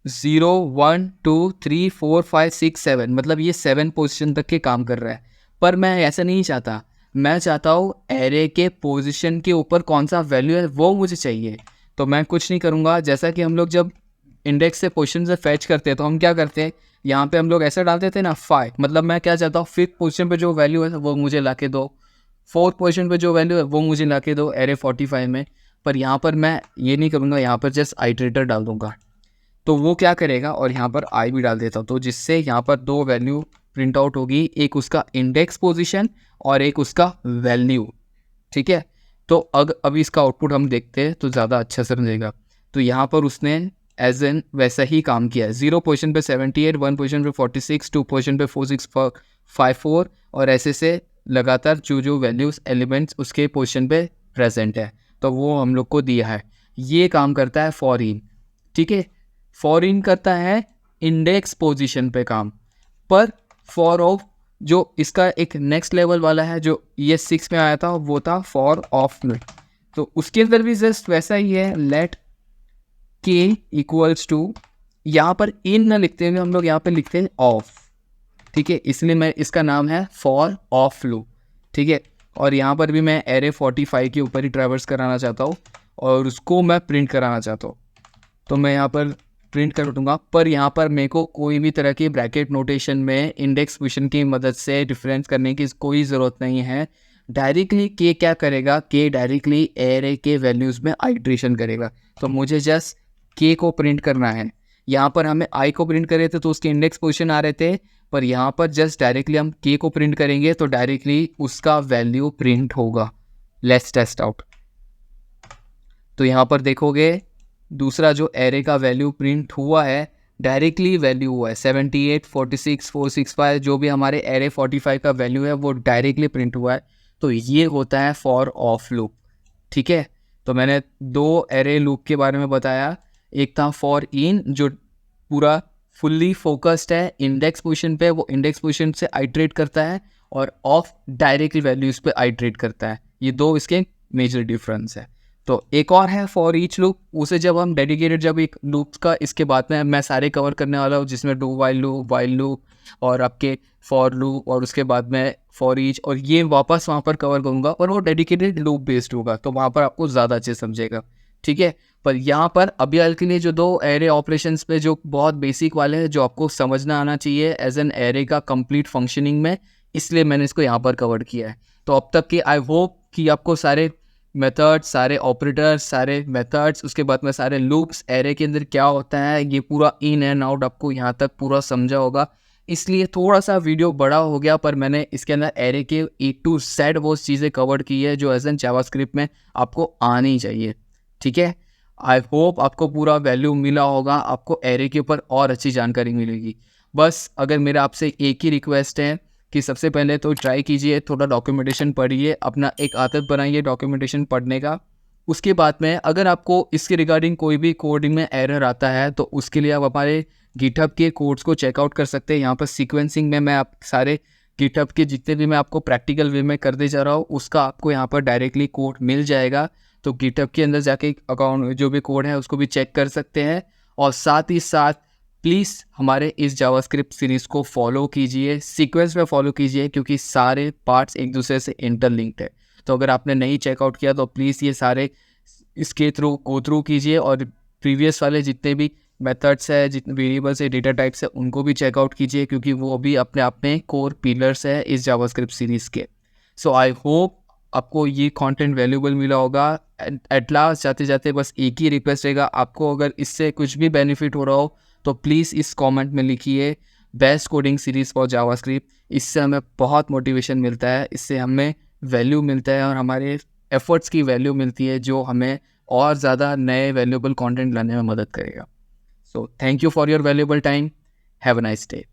0 1 2 3 4 5 6 7, मतलब ये 7 पोजीशन तक के काम कर रहा है। पर मैं ऐसा नहीं चाहता, मैं चाहता हूँ एरे के पोजीशन के ऊपर कौन सा वैल्यू है वो मुझे चाहिए। तो मैं कुछ नहीं करूँगा, जैसा कि हम लोग जब इंडेक्स से पोजीशन से फैच करते हैं तो हम क्या करते हैं, यहाँ पे हम लोग ऐसा डालते थे ना 5, मतलब मैं क्या चाहता हूँ 5th पोजीशन पे जो वैल्यू है वो मुझे ला के दो, 4th पोजीशन पे जो वैल्यू है वो मुझे ला के दो एरे 45 में। पर यहाँ पर मैं ये नहीं करूँगा, यहाँ पर जस्ट आइट्रेटर डाल दूँगा। तो वो क्या करेगा, और यहाँ पर आई भी डाल देता हूँ, तो जिससे यहाँ पर 2 वैल्यू प्रिंट आउट होगी, एक उसका इंडेक्स पोजीशन और एक उसका वैल्यू, ठीक है। तो अभी इसका आउटपुट हम देखते हैं तो ज़्यादा अच्छा समझेगा। तो यहाँ पर उसने एज एन वैसा ही काम किया है। 0 पोजीशन पे 78, 1 पोजीशन पे 46, 2 पोजीशन पे 4654 और ऐसे से लगातार जो वैल्यूज़ एलिमेंट्स उसके पोजीशन पे प्रेजेंट है तो वो हम लोग को दिया है। ये काम करता है फॉर इन, ठीक है। फॉर इन करता है इंडेक्स पोजीशन पे काम। पर फॉर ऑफ जो इसका एक नेक्स्ट लेवल वाला है जो ये 6 में आया था वो था फॉर ऑफ में। तो उसके अंदर भी जस्ट वैसा ही है, लेट के इक्वल्स टू, यहाँ पर इन न लिखते हुए हम लोग यहाँ पे लिखते हैं ऑफ, ठीक है। इसलिए मैं इसका नाम है फॉर ऑफ लूप, ठीक है। और यहाँ पर भी मैं एरे 45 के ऊपर ही ट्रैवर्स कराना चाहता हूँ और उसको मैं प्रिंट कराना चाहता हूँ, तो मैं यहाँ पर प्रिंट कर दूंगा। पर यहाँ पर मेरे को कोई भी तरह की ब्रैकेट नोटेशन में इंडेक्स पोजीशन की मदद से डिफरेंस करने की कोई ज़रूरत नहीं है। डायरेक्टली के क्या करेगा, के डायरेक्टली एरे के वैल्यूज़ में आइट्रेशन करेगा। तो मुझे जस्ट के को प्रिंट करना है। यहाँ पर हमें आई को प्रिंट कर रहे थे तो उसके इंडेक्स पोजीशन आ रहे थे, पर यहाँ पर जस्ट डायरेक्टली हम के को प्रिंट करेंगे तो डायरेक्टली उसका वैल्यू प्रिंट होगा। Let's test out. तो यहाँ पर देखोगे दूसरा जो एरे का वैल्यू प्रिंट हुआ है डायरेक्टली वैल्यू हुआ है 78, 46, 465, जो भी हमारे एरे 45 का वैल्यू है वो डायरेक्टली प्रिंट हुआ है। तो ये होता है फॉर ऑफ लूप, ठीक है। तो मैंने 2 एरे लूप के बारे में बताया, एक था फॉर इन जो पूरा फुल्ली फोकस्ड है इंडेक्स पोजीशन पे, वो इंडेक्स पोजीशन से आइट्रेट करता है, और ऑफ डायरेक्टली वैल्यूज़ पे आइट्रेट करता है। ये 2 इसके मेजर डिफरेंस है। तो एक और है फॉर ईच लूप, उसे जब हम डेडिकेटेड जब एक लूप्स का इसके बाद में मैं सारे कवर करने वाला हूँ, जिसमें डू वाइल लूप और आपके फॉर लूप और उसके बाद में फॉर ईच, और ये वापस वहाँ पर कवर करूँगा और वो डेडिकेटेड लूप बेस्ड होगा, तो वहाँ पर आपको ज़्यादा अच्छे समझेगा, ठीक है। पर यहाँ पर अभी हाल के लिए जो दो एरे ऑपरेशंस पे जो बहुत बेसिक वाले हैं, जो आपको समझना आना चाहिए एज एन एरे का कंप्लीट फंक्शनिंग में, इसलिए मैंने इसको यहाँ पर कवर किया है। तो अब तक की आई होप कि आपको सारे मेथड्स, सारे ऑपरेटर्स, सारे मेथड्स, उसके बाद में सारे लूप्स, एरे के अंदर क्या होता है, ये पूरा इन एंड आउट आपको यहाँ तक पूरा समझा होगा। इसलिए थोड़ा सा वीडियो बड़ा हो गया, पर मैंने इसके अंदर एरे के ए टू जेड वो चीज़ें कवर की है जो एज एन जावास्क्रिप्ट में आपको आनी चाहिए, ठीक है। आई होप आपको पूरा वैल्यू मिला होगा, आपको एरे के ऊपर और अच्छी जानकारी मिलेगी। बस अगर मेरा आपसे एक ही रिक्वेस्ट है कि सबसे पहले तो ट्राई कीजिए, थोड़ा डॉक्यूमेंटेशन पढ़िए, अपना एक आदत बनाइए डॉक्यूमेंटेशन पढ़ने का। उसके बाद में अगर आपको इसके रिगार्डिंग कोई भी कोडिंग में एरर आता है, तो उसके लिए आप हमारे गिटहब के कोड्स को चेकआउट कर सकते हैं। यहाँ पर सीक्वेंसिंग में मैं आप सारे गिटहब के जितने भी मैं आपको प्रैक्टिकल वे में कर दे जा रहा हूँ, उसका आपको यहाँ पर डायरेक्टली कोड मिल जाएगा। तो गिटहब के अंदर जाके अकाउंट जो भी कोड है उसको भी चेक कर सकते हैं। और साथ ही साथ प्लीज़ हमारे इस जावास्क्रिप्ट सीरीज़ को फॉलो कीजिए, सीक्वेंस में फॉलो कीजिए, क्योंकि सारे पार्ट्स एक दूसरे से इंटरलिंक्ड है। तो अगर आपने नहीं चेकआउट किया तो प्लीज़ ये सारे इसके थ्रू गो थ्रू कीजिए, और प्रीवियस वाले जितने भी मेथड्स है, जितने वेरिएबल्स है, डेटा टाइप्स है, उनको भी चेकआउट कीजिए, क्योंकि वो भी अपने आप में कोर पिलर्स है इस जावास्क्रिप्ट सीरीज़ के। सो आई होप आपको ये कंटेंट वैल्यूबल मिला होगा। एट लास्ट जाते जाते बस एक ही रिक्वेस्ट रहेगा, आपको अगर इससे कुछ भी बेनिफिट हो रहा हो तो प्लीज़ इस कमेंट में लिखिए best coding series for JavaScript. इससे हमें बहुत मोटिवेशन मिलता है, इससे हमें वैल्यू मिलता है और हमारे एफर्ट्स की वैल्यू मिलती है, जो हमें और ज़्यादा नए वैल्यूबल कंटेंट लाने में मदद करेगा। So thank you for your valuable time. Have a nice day.